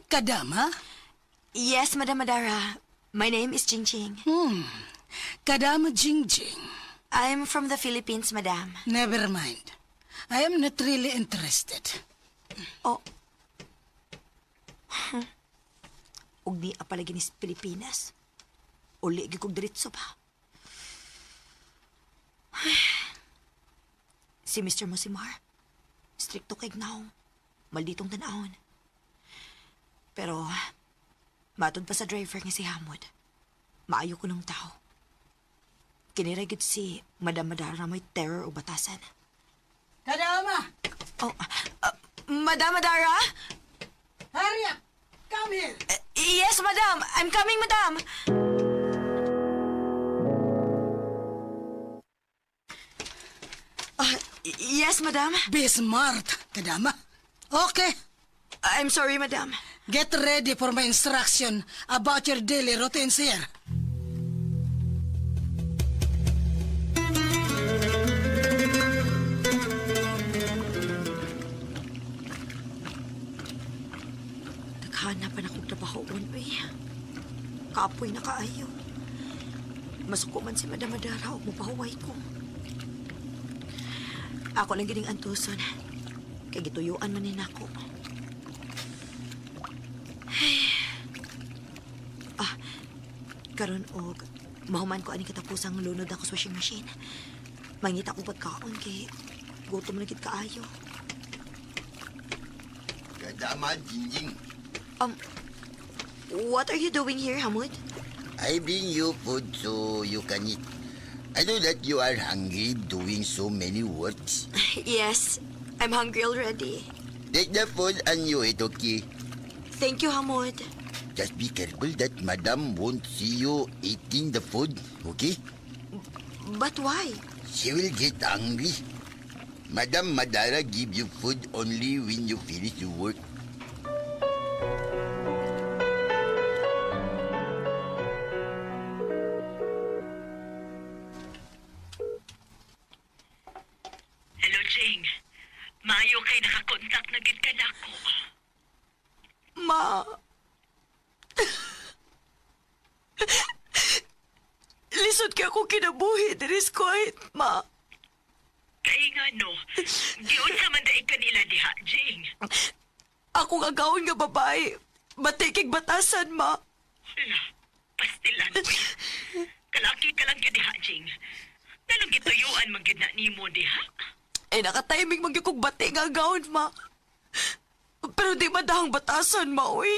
Kadama? Yes, Madam Madara. My name is Jingjing. Kadama Jingjing. I'm from the Philippines, Madam. Never mind. I am not really interested. Oh. Ug ni apalagi ni Pilipinas. Uli gikog diretso ba? Si Mr. Musimar, stricto kay gnaw. Malditong tanahon. Pero, matod pa sa driver nga si Hamud. Maayo ko ng tao. Kiniragid si Madam Madara na may terror o batasan. Kadama! Oh, Madam Madara? Hurry up! Come here! Yes, Madam! I'm coming, Madam! Yes, Madam? Be smart, Kadama. Okay. I'm sorry, Madam. Get ready for my instruction about your daily routines here. Naghanap pa na kong trabahoon, uy. Kapoy na kaayo. Masuko man si Madam Madara o mapahuway ko. Ako lang gining antuson. Kay gituyuan man din ako. Karon og mahuman ko ani katapusang lunod ako sa washing machine. Mangita ko pagkaon kay gutom na gid kaayo. Kadama Jingjing. What are you doing here, Hamud? I bring you food so you can eat. I know that you are hungry doing so many works. Yes, I'm hungry already. Take the food and you eat, okay? Thank you, Hamud. Just be careful that Madam won't see you eating the food, okay? But why? She will get angry. Madam Madara give you food only when you finish your work. Hello, Jing. Maayo kay nakakontak na gid ka nako. Ma. Lisod ka ako kinabuhi, diris quiet, ma. Kay nga no, diyon sa man daig kanila diha, Jing. Ako agawin nga babae. Batikig batasan, ma. Hala, pastilan, uy. Kalaki ka lang yun diha, Jing. Talong gituyuan magyud na nimo diha. Eh, nakatiming magyukog bati nga agawin, ma. Pero di madahang batasan, ma, uy.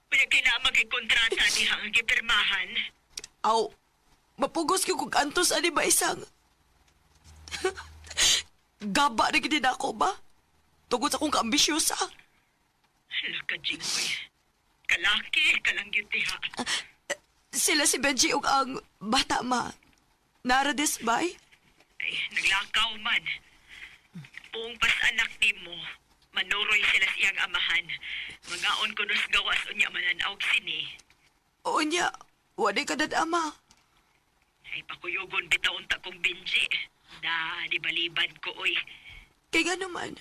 Kaya kay na magkikontrata diha ang gipirmahan. Aw, mapugos ko kung antos ani ba isang. Gaba na gini ako ba? tungkol sa akong kaambisyosa. Hala ka, Jing, oy. Kalaki, kalang yun diha. Sila si Benji ug ang bata ma. Naradis bay? Ay, naglakaw man. Buong pas-anak ni mo, manuroy sila siyang amahan. Mangaon ko nos gawas unya mananaog sini. O niya, waday ka ama. Ay, pakuyugon bitaon ta kong Benji. Na, libalibad ko, oy. Kaya nga naman.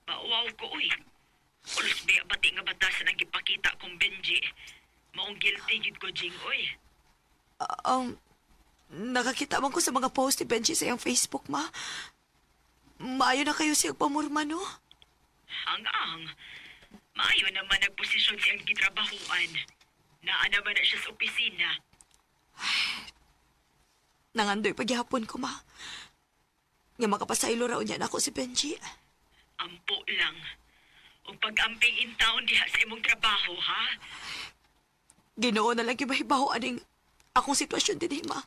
Pauwaw ko, oy. Ulos biya bati nga batasan ang ipakita kong Benji. Maong guilty yun ko, Jing, oy. Nakakita man ko sa mga post ni Benji sa iyang Facebook, ma. Maayo na kayo siyang pamurma, no? Hangang. Maayo naman nagposisyon siyang gitrabahuan. Naa naman na siya sa opisina. Nangandoy paghihapon ko, ma. Nga makapasaylo raw niya na ako si Benji. Ampo lang. O pag-amping in town diha sa imong trabaho, ha? Ginoo na lang yung mahibaho aning akong sitwasyon din, ma.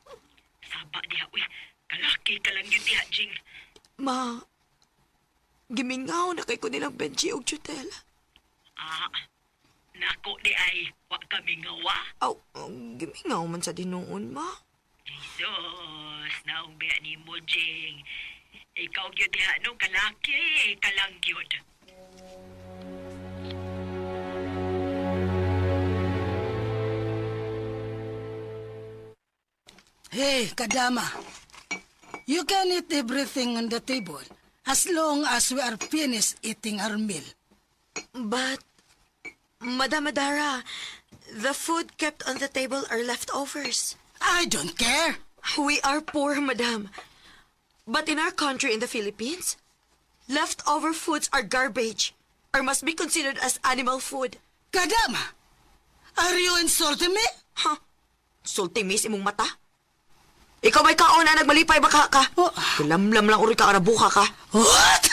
Saba diha, uy. Kalaki ka lang yun diha, Jing. Ma, gimingaw na kay ko nilang Benji og Chutel. Nako di ay, wak kami ngawa. Gimingaw man sa dinuon, ma. Jesus, naong biya ni mo, Jing. Ikaw yun diha, no? Kalaki, kalang yun. Hey, Kadama. You can eat everything on the table as long as we are finished eating our meal. But, Madam Adara, the food kept on the table are leftovers. I don't care. We are poor, Madam. But in our country, in the Philippines, leftover foods are garbage or must be considered as animal food. Kadama, are you insulting me? Huh? Sulti miss imong mata? Ikaw may kaon na nagmalipay baka ka. Kulamlam lang uri ka arabuka ka. What?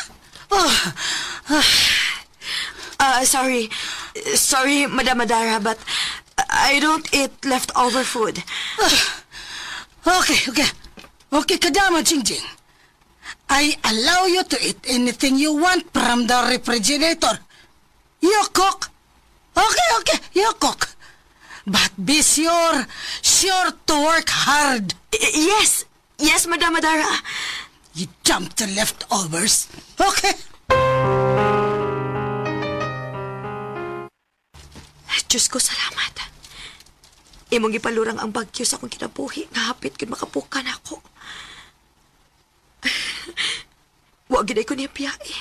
Sorry. Sorry, Madam Adara, but I don't eat leftover food. Okay, Kadama Jingjing. I allow you to eat anything you want from the refrigerator. You cook. Okay, you cook. But be sure to work hard. Yes, Madam Adara. You dump the leftovers. Okay. Diyos ko, salamat. Imong ipalurang ang bagyo sa akong kinabuhi. Nahapit kin makapukan ako. Huwag ginay ko niya piyai.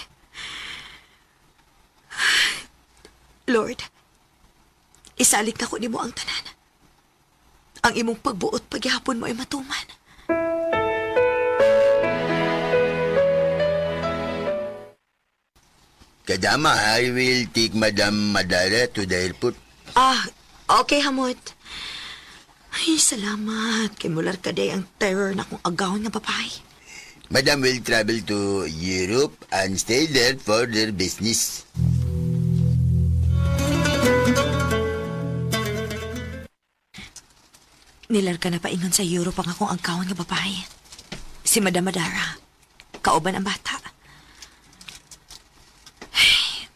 Lord, isalig na ko ni mo ang tanan. Ang imong pagbuot paghihapon mo ay matuman. Kadama, I will take Madam Madara to the airport. Okay, Hamot. Ay, salamat. Kay mular ka day ang terror na kong agawin nga babae. Madam will travel to Europe and stay there for their business. Nilar ka na paingon sa Europe ang akong agawin nga babae. Si Madam Madara. Kauban ang bata. Ay,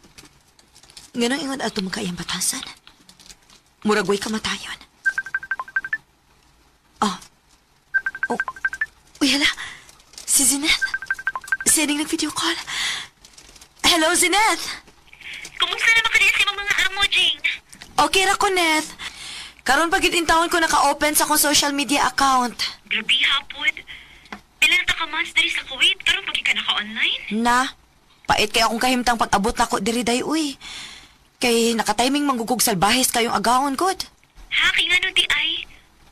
ganang ingon ato magkaiyang batasan. Muragway kamatayon. Uy, hala. Si Zineth. Sending nag-video call. Hello, Zineth. Kumusta naman ka din sa mga amo, Jing? Okay ra ko, Neth. Karon pag intawon ko naka-open sa akong social media account. Grabe hapon. Pila na ka months diri sa Kuwait, karon pag ka naka-online? Na, pait kay akong kahimtang pag-abot na ko diri day, uy. Kay nakatiming manggugug salbahis kayong agawon, good. Ha, kay nga no di ay.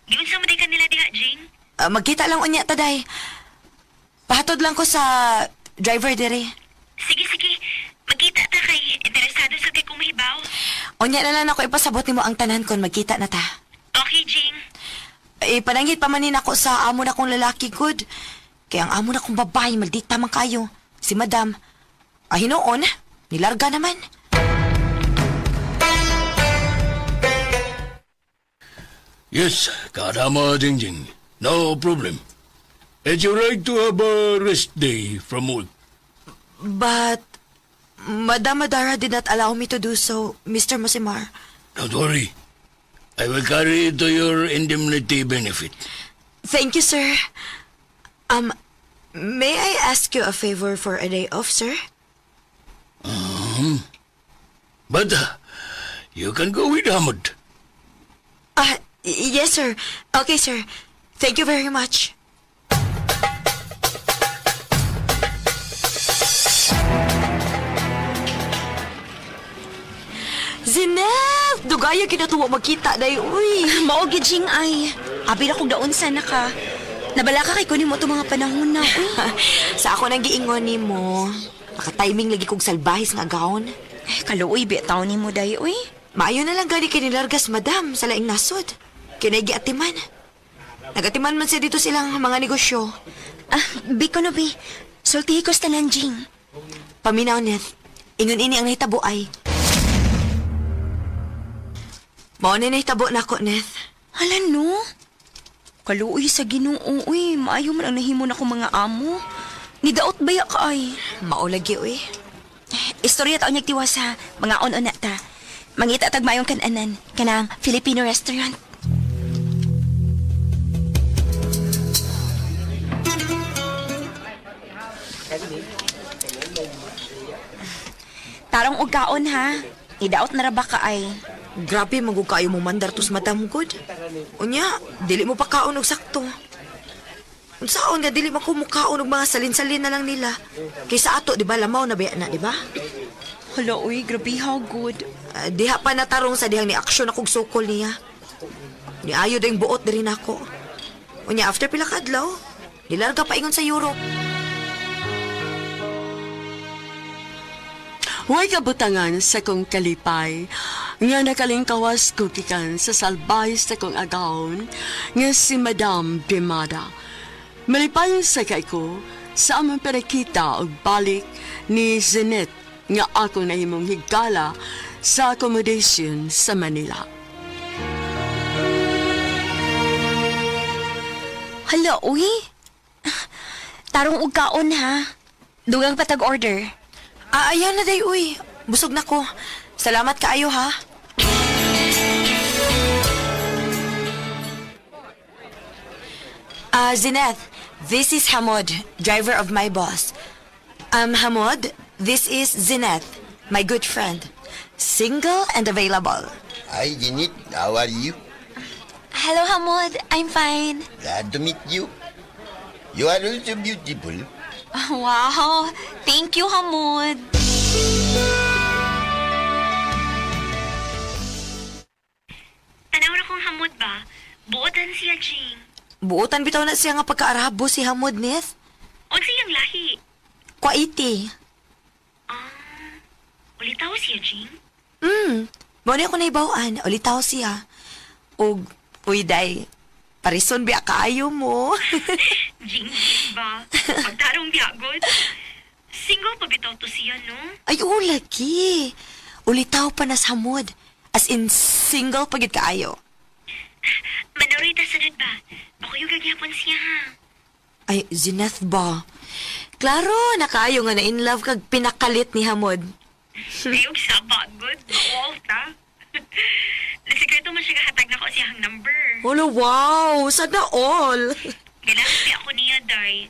Giun sa maday kanila diha, Jing? Magkita lang unya, taday. Pahatod lang ko sa driver diri. Sige. Magkita ta kay interesado sa kay kumibaw. Unya na lang ako ipasabot nimo ang tanan kon magkita na ta. Okay, Jing. Panangit pa manin ako sa amo na kong lalaki, good. Kaya ang amo na kong babae, maldita man kayo. Si Madam. Hinoon, nilarga naman. Yes, Kadama Jingjing. No problem. And you're right to have a rest day from work. But, Madam Madara did not allow me to do so, Mr. Mosimar. Don't worry. I will carry it to your indemnity benefit. Thank you, sir. May I ask you a favor for a day off, sir? But you can go with Hamud. Yes, sir. Okay, sir. Thank you very much. Zineb! Dugaya kinatuwa magkita, day, uy. Maogi, Jing, ay. Abi na kong daon sana ka. Nabala ka kay kunin mo itong mga panahon na, uy. Sa ako nang giingon ni mo. Nakatiming lagi kong salbahis nga gaon. Kaluoy, bitaw ni mo, day, uy. Maayo na lang gani kinilargas, madam, sa laing nasod. Kinay giatiman. Nagatiman man siya dito silang mga negosyo. Biko no, bi. Sultihi ko sa tanan, Jing. Paminaw, Neth. Ingon ini ang nahitabo ay. Mao na nahitabo na ko, Neth. Hala, no? Kaluoy sa Ginoo, uy. Maayo man ang nahimo na kong mga amo. Nidaot baya ka ay. Maulagi, uy. Istorya taon niyagtiwa sa mga on-on na ta. Mangita tag mayong kananan, kanang Filipino restaurant. Tarong og kaon ha. Idaot na ra ba ka ay? Grabe, magukayo mo mandar tos madam good. Unya, dili mo pa kaon og sakto. Unsaon nga dili mo ko mukaon og mga salin-salin na lang nila. Kaysa ato, di ba, lamaw na baya na, di ba? Hala, uy, grabe how good. Diha pa natarong sa dihang ni aksyon akong sukol niya. Ni ayo ding buot diri nako. Unya, after pila ka adlaw, nilarga pa ingon sa Europe. Huwag kabutangan sa kong kalipay, nga nakalingkawas kukikan sa salbahis sa kong agawon, nga si Madam Bimada. Malipay sa kay ko, sa amang perakita og balik ni Zenet, nga ako nahimong higala sa accommodation sa Manila. Hala, uy. Tarong og kaon ha. Dugang patag order. Ayan na day, uy. Busog na ko. Salamat kaayo, ha? Zineth, this is Hamod, driver of my boss. Hamod, this is Zineth, my good friend. Single and available. Hi, Ginit. How are you? Hello, Hamod. I'm fine. Glad to meet you. You are also beautiful. Wow. Thank you, Hamod. Tanaw na kong Hamod ba? Buotan siya, Jing. Buotan bitaw na siya nga pagka-Arabo si Hamod, Neth. O siyang lahi? Kwaiti. Ulitaw siya, Jing? Mao na ako naibawaan. Ulitaw siya. Og, uy, day. Parison biya kaayo mo. Jing ba? Pagtarong biyagod? Single pa bitaw to siya, no? Ay, lagi. Ulitaw pa na sa Hamod. As in, single pagit kaayo. Manorita sunod ba? Ako yung gagyapon siya, ha? Ay, Zineth ba? Klaro, nakaayo nga na in love kag pinakalit ni Hamod. Ayog sa bagod. Mawal ta. Nasikreto man siya kahatag na ko siyang number. Olo, wow! Sana all! Kailangan ako niya, Day.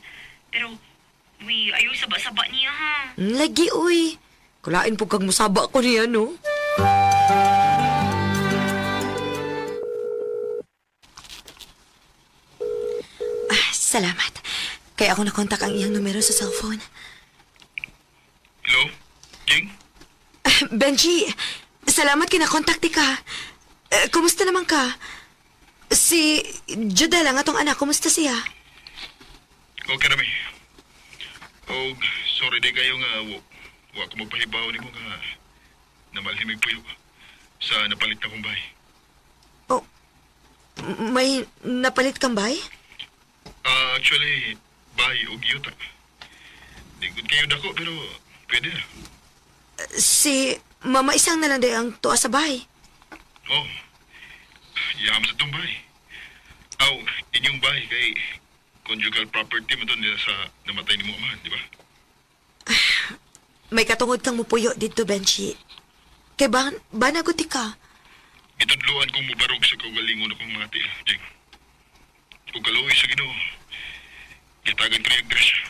Pero, ayaw saba-saba niya, ha? Lagi, uy. Kulain po kag musaba ko niya, no? Salamat. Kaya ako nakontak ang iyang numero sa cellphone. Hello? Jing? Benji, salamat kinakontakti ka. Kumusta naman ka? Si Juda lang atong anak, kumusta siya? Okay na, may. Oh, sorry di kayo nga, wa ko magpahibaw ni mo nga namalhimig po yung sa napalit na kong bahay. Oh, may napalit kang bay? Actually, bahay o giyota. Di good kayo dako, pero pwede na. Si Mama Isang na lang day ang tuwa sa bahay. Oh, yam sa itong bahay. Aw, inyong bahay kay conjugal property mo doon nila sa namatay ni mo amahan, di ba? may katungod kang mupuyo dito, Benji. Kay ba naguti ka? Itudluan kong mubarog sa kaugalingon akong mga tiil, Jing. Kung kaluwi sa Ginoo, gitagan ko yung grasya.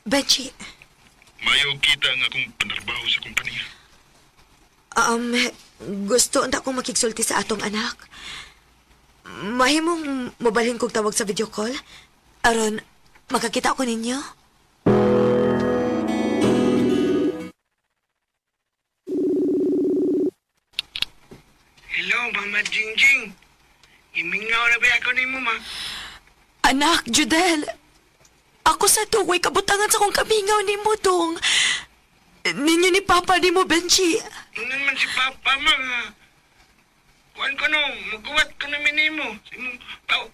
Benji, Mayo kita nga akong panarbaho sa kumpanya. gusto unta kong makigsulti sa atong anak. Mahimong mabalhin kong tawag sa video call? Aron, makakita ko ninyo? Hello, Mama Jingjing. Imingaw na ba ako ni mo, ma? Anak, Judel. Ako sa tuway kabutangan sa kong kabingaw ni mo, dong. Ninyo ni Papa ni mo, Benji. Ano naman si Papa, ma, nga? Kuan ko no, magkuwat ko na minimo.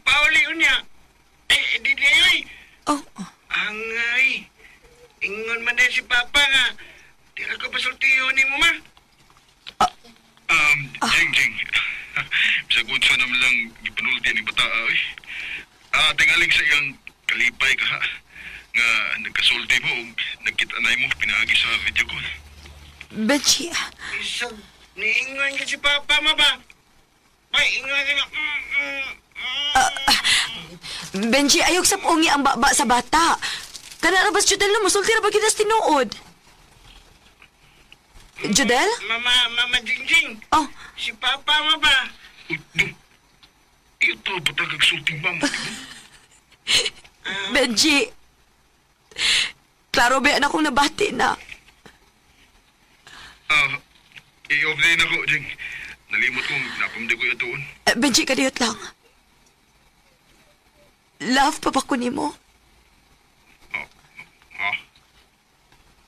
Pauli unya. Di ay. Oh. Angay. Ingon man din si Papa nga. Tira ko pasultiyo ni mo, ma. Jing. Bisagod sa naman lang ipanulti ni bata, oy. Tingaling sa iyang kalipay ka, ha? Nga nagkasulti mo, nagkitanay mo, pinagi sa video call. Benji. Isag, niingon ka si Papa, ma ba? Ay, ingon ka nga. Benji, ayok sa pungi ang baba sa bata. Kanarabas, Judel, na musulti na ba kitas tinuod? Judel? Mama Jingjing. Oh. Si Papa, ma ba? Ito ba tagagsulting ba mo? Benji. Klaro ba akong nabati na? I-off-day na ko, Jing. Nalimot kong napamdi ko itoon. Benji, kadiyot lang. Love pa ba ko ni mo?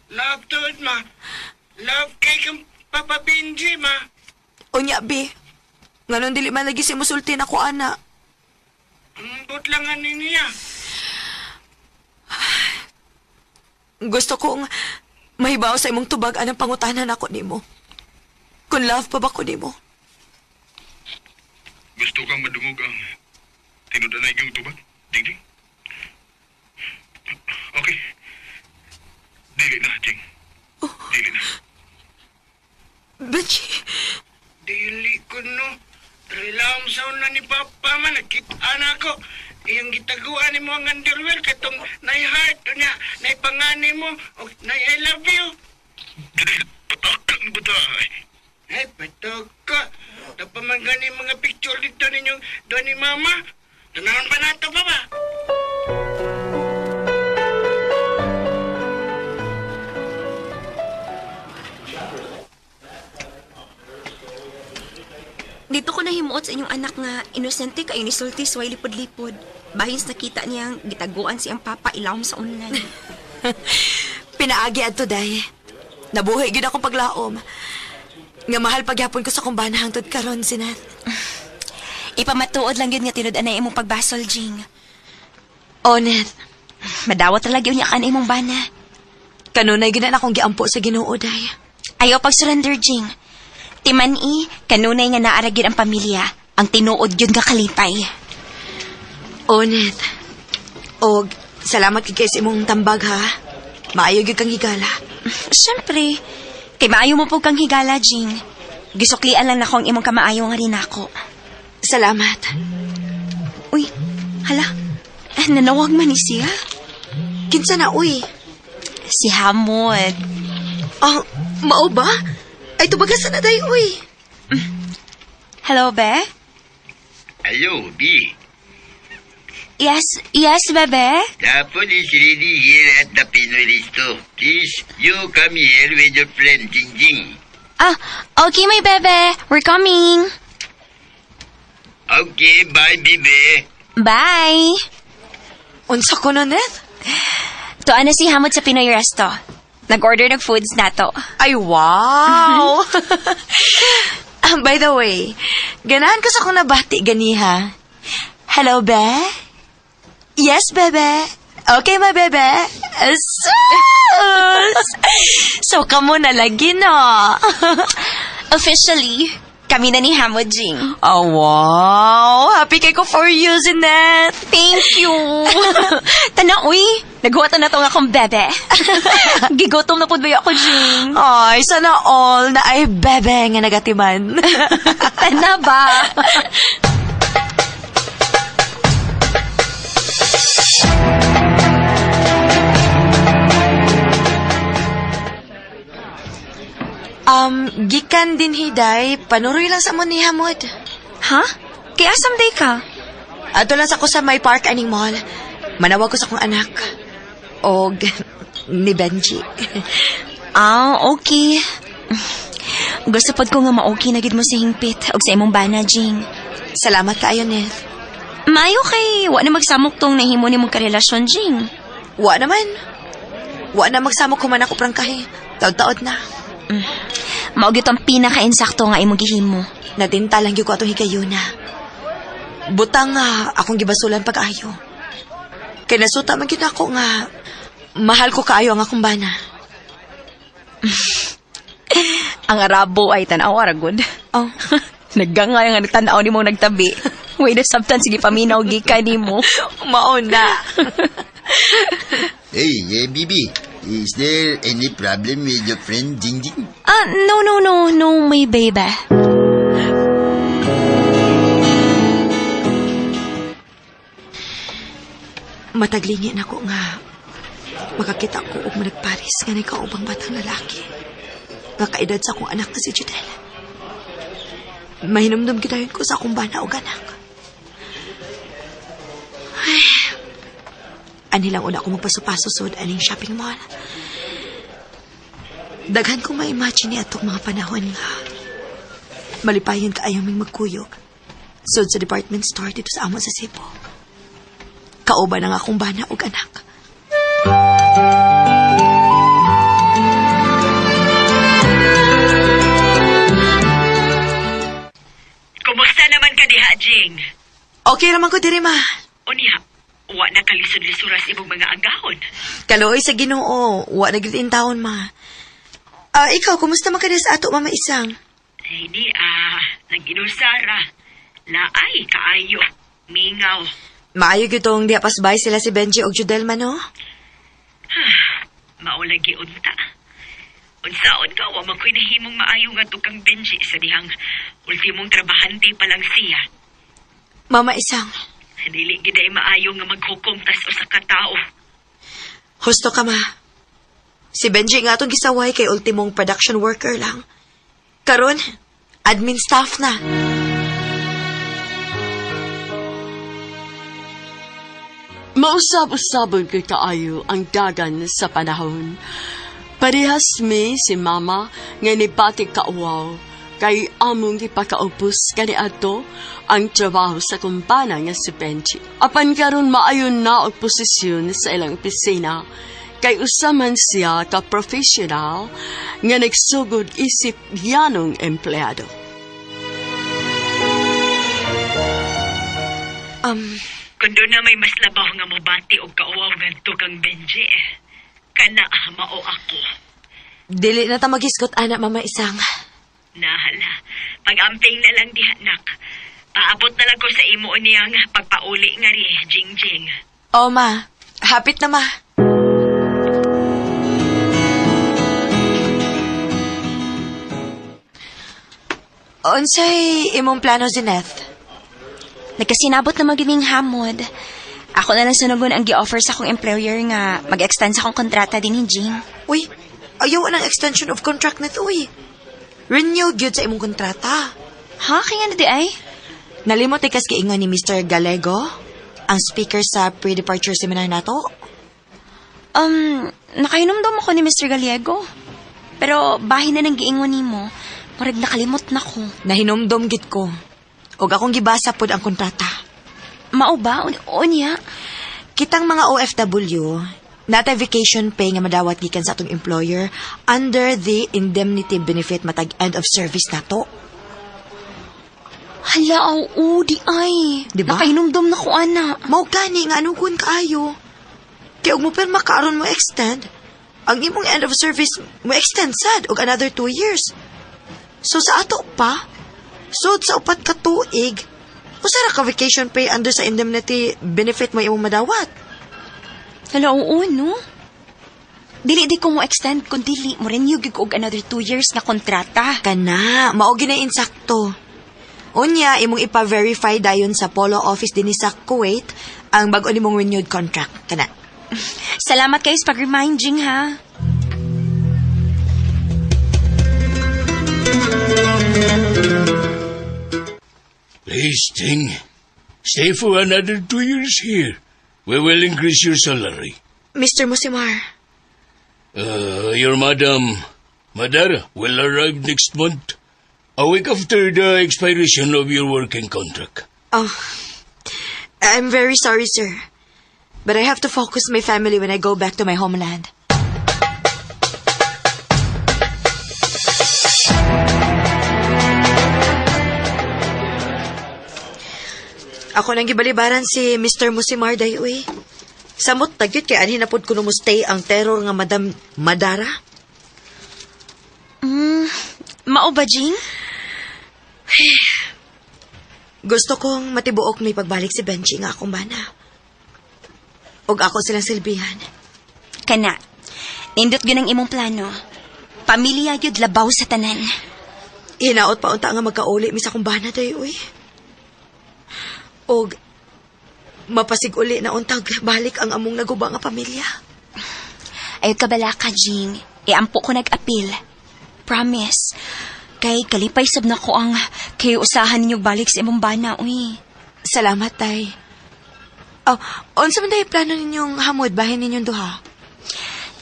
Love to it, ma. Love kay kang Papa Benji, ma. Unya, be. Nganon dili man lagi si musulti na ko, ana. Ambot lang ani niya. Gusto kong mahibaw sa imong tubag anang pangutanan ako nimo. Kung love pa ba ko nimo? Gusto kang madungog ang tinudanay yung tubag, Jing? Okay. Dili na, Jing. Dili na. Benji. Dili ko, no. Rilam sa una ni Papa man, nakita na ako. Iyang gitaguan ni mo ang underwear, katong nai-heart niya, nai-pangani mo, o nai-I love you. Patakang bata. Ay, patok ka. Napamagani mga picture dito ninyong doon ni Mama. Tanahan pa nato, Papa. Dito ko nahimuot sa inyong anak nga inosente kayo ni sulti sa way lipod-lipod. Bahins nakita niyang gitaguan siyang papa ilawom sa online. Pinaagi ato, day. Nabuhay gid akong paglaom. Nga mahal pagyapon ko sa kumbana hangtod karon, Sinat. Ipamatuod lang yun nga tinud na imong pagbasol, Jing. Onet. Madawat talaga yun niya kan imong bana. Kanunay gina akong giampo sa Ginoo, day. Ayaw pag-surrender, Jing. Timani, kanunay nga naaragid ang pamilya, ang tinuod yun nga kalipay. Onet. Og, salamat kay sa imong tambag, ha? Maayo gyud kang higala. Siyempre, kay maayo mo po kang higala, Jing. Gisuklian lang na ko ang imong kamaayo nga rin ako. Salamat. Uy, hala, nanawag man ni siya. Kinsa na, uy? Si Hamod. Mao ba? Ay, tubagasan na tayo, uy. Hello, be? Hello, B. Yes, bebe? The food is ready here at the Pinoy Resto. Please, you come here with your friend Jingjing. Okay, my bebe. We're coming. Okay, bye, baby. Bye. Unsa ko na, Net? Tuan na si Hamod sa Pinoy Resto. Nag-order ng foods nato. Ay, wow! By the way, ganahan ko sa kong nabati ganiha. Hello, be? Yes, bebe. Okay, my bebe. Sus! So, kamo na lagi, no? Officially, kami na ni Hamod, Jing. Oh, wow! Happy kay ko for you, Zinette. Thank you. Tana, uy. Naghuwatan na to nga akong bebe. Gigutom na po ba ako, Jing? Ay, sana all na ay bebe nga nagatiman. Tana ba? Gikan din hiday, panuroy lang sa mo ni Hamod. Ha? Kaya someday ka? Ato lang sa ko sa may park aning mall. Manawag ko sa kong anak. Og ni Benji. Okay. Gusto pod ko nga ma-okay na gid mo si Hingpit og sa imong bana, Jing. Salamat kaayo, Neth. Maayo kay wa na magsamok tong nahimo nimong karelasyon, Jing. Wa naman. Wa na magsamok human ako prangkahe. Taod-taod na. Mao gyud ang pinaka-insakto nga imong gihimo. Natinta lang gyud ko atong higayuna. Butang nga akong gibasulan pag-ayo. Kay nasuta man gyud ako nga mahal ko kaayo ang akong bana. Ang Arabo ay tanaw aragod. Oh. Naggangay nga nagtanaw nimo nagtabi. Wait na sabtan sige paminaw gikan nimo. Mao na. Hey, Bibi. Is there any problem with your friend Jingjing? No, my baby. Mataglingin ako nga makakita ko og managparis nga nagkaubang batang lalaki. Nga kaedad sa akong anak na si Judel. Mahinumdum gidayon ko sa akong bana og anak. Ay, anilang una ako magpaso-paso-sod aning shopping mall. Daghan kong ma-imagine ni atong mga panahon nga malipayon kaayo ming magkuyog sod sa department store dito sa amo sa Cebu. Kauban ang akong bana ug anak. Kumusta naman ka diha, Jing? Okay naman ko diri, ma. Unya, wa na kalisod-lisuras imong mga agahon. Kaluoy sa Ginoo, wa na gyud intawon, ma. Ikaw, kumusta man ka diha sa ato, Mama Isang? Hindi, nag-inusara. Laay, kaayo. Mingaw. Maayo gyud tong diha pasbay sila si Benji og Judel man, no? Maulagi unta. Unsaon ka, wa man ko'y nahimong maayo nga tukang Benji sa dihang ultimong trabahante pa lang siya. Mama Isang. Dili giday maayo nga maghukom tas usa ka tao. Husto ka, ma. Si Benji nga atong gisaway kay ultimong production worker lang. Karon, admin staff na. Mausab-usabon kay kaayo ang dagan sa panahon. Parehas mi si Mama nga nibatik kauwaw kay among ipakaupos kani ato ang trabaho sa kumpana nga si Benji. Apan karon maayon na og posisyon sa ilang opisina kay usaman siya ka professional nga nagsugod isip yanong empleyado. Kundo na may mas labaw nga mobati og kauwaw ngadto kang Benji. Kana mao ako. Dili na ta magiskot, anak, Mama Isang. Nahala. Pag-amping na lang diha, nak. Paabot na lang ko sa imo niyang pagpauli nga ri, Jingjing. Oh, ma. Hapit na, ma. Unsay imong plano, Zeneth? Nagkasinabot na magiging Hamod. Ako na lang sunugon ang gi-offer sa akong employer nga mag-extend sa akong kontrata din ni Jing. Uy, ayaw ng extension of contract na to, uy. Renew gyud sa imong kontrata. Ha? Kaya na di ay? Nalimot ikas kiingon ni Mr. Gallego, ang speaker sa pre-departure seminar nato. Nakainomdom ako ni Mr. Gallego. Pero bahin na nang giingon nimo, parang nakalimot na ko. Nahinomdom gid ko. Og akong gibasa pod ang kontrata. Mao ba? Unya? Kitang mga OFW, natay vacation pay nga madawat gikan sa atong employer under the indemnity benefit matag end of service nato. Hala, di ay. Diba? Nakainomdom na ko, ana. Mao gani nga anugon kaayo. Kaya og mo perma karon mo extend, ang imong end of service mo extend sad og another 2 years. So sa ato pa, sud sa upat ka tuig, usara ka vacation pay under sa indemnity benefit mo imong madawat. Hala, oo, no? Dili di ko mo extend, kung dili mo rin yung og another 2 years na kontrata. Kana, maogi na insakto. Unya, imong ipa-verify dayon sa polo office din sa Kuwait ang bago nimong renewed contract. Kana. Salamat kayo sa pag-remind, Jing, ha? Please, Jing. Stay for another 2 years here. We will increase your salary. Mr. Musimar. Your Madara will arrive next month. A week after the expiration of your working contract. Oh, I'm very sorry, sir. But I have to focus my family when I go back to my homeland. Ako nang gibalibaran si Mr. Musimar dayoy. Samot tagyot kay anhin na pod kuno mo stay ang terror nga Madam Madara. Mao ba, Jing? Gusto kong matibuok may pagbalik si Benji nga akong bana. Og ako silang silbihan. Kana, nindot yun ang imong plano. Pamilya yun labaw sa tanan. Hinaot pa unta nga magkauli mi sa akong bana dayoy. Og mapasig uli na untag balik ang among naguba nga pamilya. Ayot ka bala ka, Jing. Iampo ko nag-apil. Promise. Kay kalipay sab na ko ang kayo usahan ninyong balik sa imong bana, uy. Salamat, tay. Oh, unsa man day plano ninyong hamod bahin ninyong duha?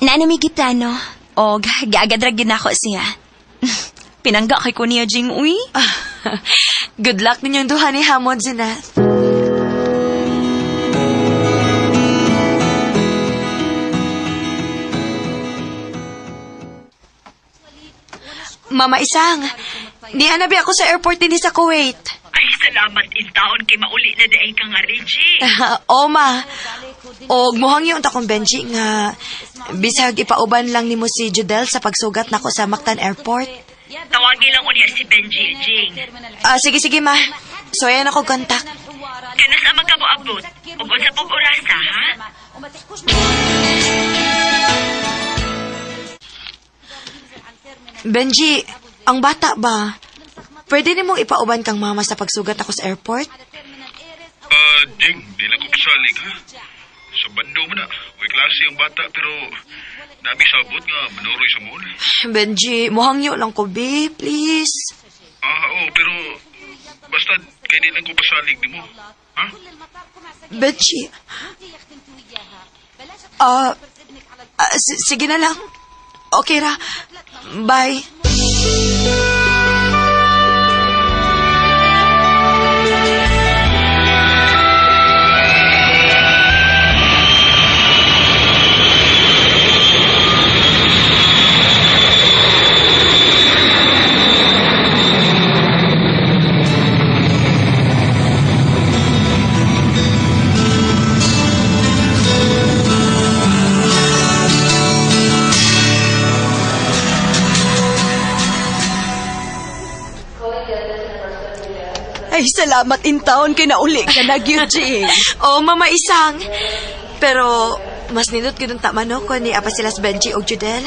Naanamigi plano. Og gaagadra gid nako siya. Pinangga kay ko niya, Jing, uy. Good luck ninyong duha ni Hamod, Zinath. Mama Isang, nianabi ako sa airport din sa Kuwait. Ay, salamat in taon kay mauli na daay ka nga, Reggie. Ma. Og muhang yung takong Benji nga bisag ipauban lang nimo si Judel sa pagsugat nako sa Mactan Airport. Tawagin lang ulit si Benji, Jing. Sige, ma. So, ayan ako kontak. Kana sa magkabuabot. Ug sa pag-orasa, ha? Benji, ang bata ba? Pwede nimong ipauban kang mama sa pagsugat ako sa airport? Jing, di lang ko pasalig, ha? Sa bando mo na. May klase ang bata, pero nabi sabot nga manuroy sa mall. Benji, muhangyo lang ko, be. Please. Oo, pero basta kay di lang ko pasalig di mo. Ha? Benji. Sige na lang. Okay ra. Bye. Ay, salamat in taon kay nauli ka na, Jing. Mama Isang. Pero, mas nindot ko nung tamano ko ni Apasilas Benji o Judel.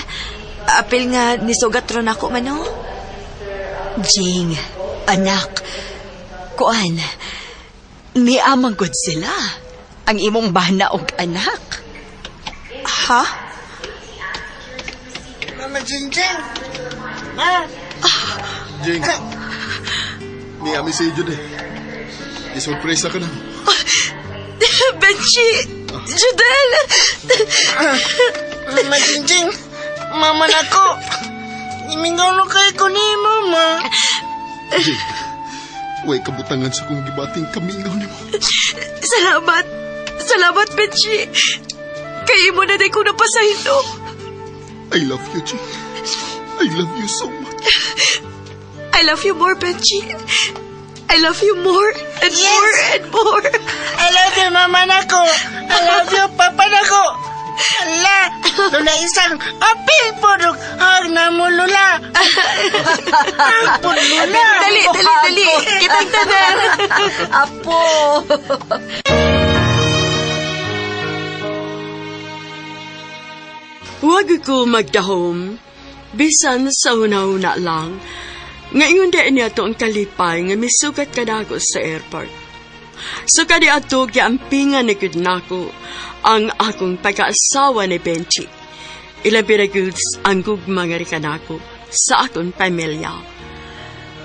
Apil nga nisugat ron ako, mano. Jing, anak, kuan, ni amang good sila. Ang imong bana og anak. Ha? Mama Jingjing. Ma. Jing. Ni ami si Jude. Isurpresa ka na. Benji! Judel! Mama Jingjing. Mama na ko. Imingaw na kayo ko ni Mama. Jing, way kabutangan sa kong gibating kamingaw ni mo. Salamat. Salamat, Benji. Kayo mo na din ko napasahino. I love you, Jing. I love you so much. I love you more, Benji. I love you more and more and more. I love you, Mama na ko. I love you, Papa na ko. Ala, lula isang apil po duk. Hag na mo, Lula. Apo, Lula. Dali. Kitang tanan. Apo. Huwag ko magdahom, bisan sa una-una lang, ngayon din niya to ang kalipay nga misugat ka na ako sa airport. So kadi ato giampingan na gud nako ang akong pag-aasawa ni Benchi. Ilabi na gud ang gugma nga rikanako sa akong pamilya.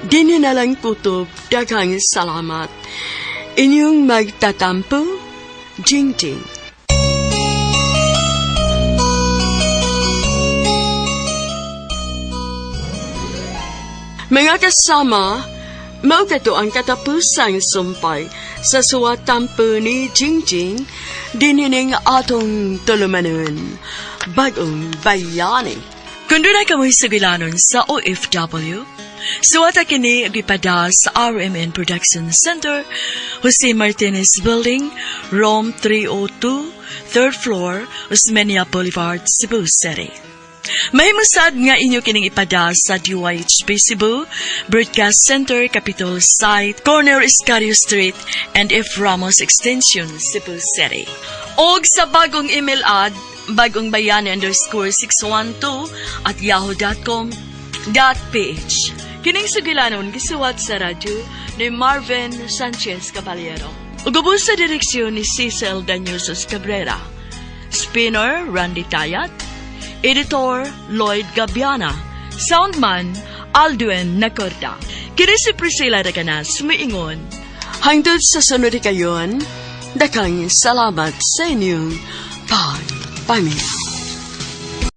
Dini na lang kutob, daghang salamat. Inyong magtatampo, Jingjing. Mga kasama, mao kato ang katapusang sumpay sa suwatampo ni Jingjing dinining atong tulumanon, bagong bayani. Kung doon ay kamoy sugilanon sa OFW, suwata kini agipada sa RMN Production Center, Jose Martinez Building, Rome 302, 3rd floor, Osmeña Boulevard, Cebu City. Mahimusad nga inyo kining ipada sa DYHP Cebu, Broadcast Center, Capitol Site, Corner Iscario Street, and F. Ramos Extension, Cebu City. Og sa bagong email ad, bagongbayani_612@yahoo.com.ph. Kining sugilanon gisuwat sa radyo ni Marvin Sanchez Caballero. Ugubos sa direksyon ni Cecil Daniusos Cabrera. Spinner, Randy Tayat. Editor, Lloyd Gabiana. Soundman, Alduen Nacorda. Kini si Priscilla Raganas, sumiingon. Hangtod sa sunod kayon, dakang salamat sa inyong pagpamilya.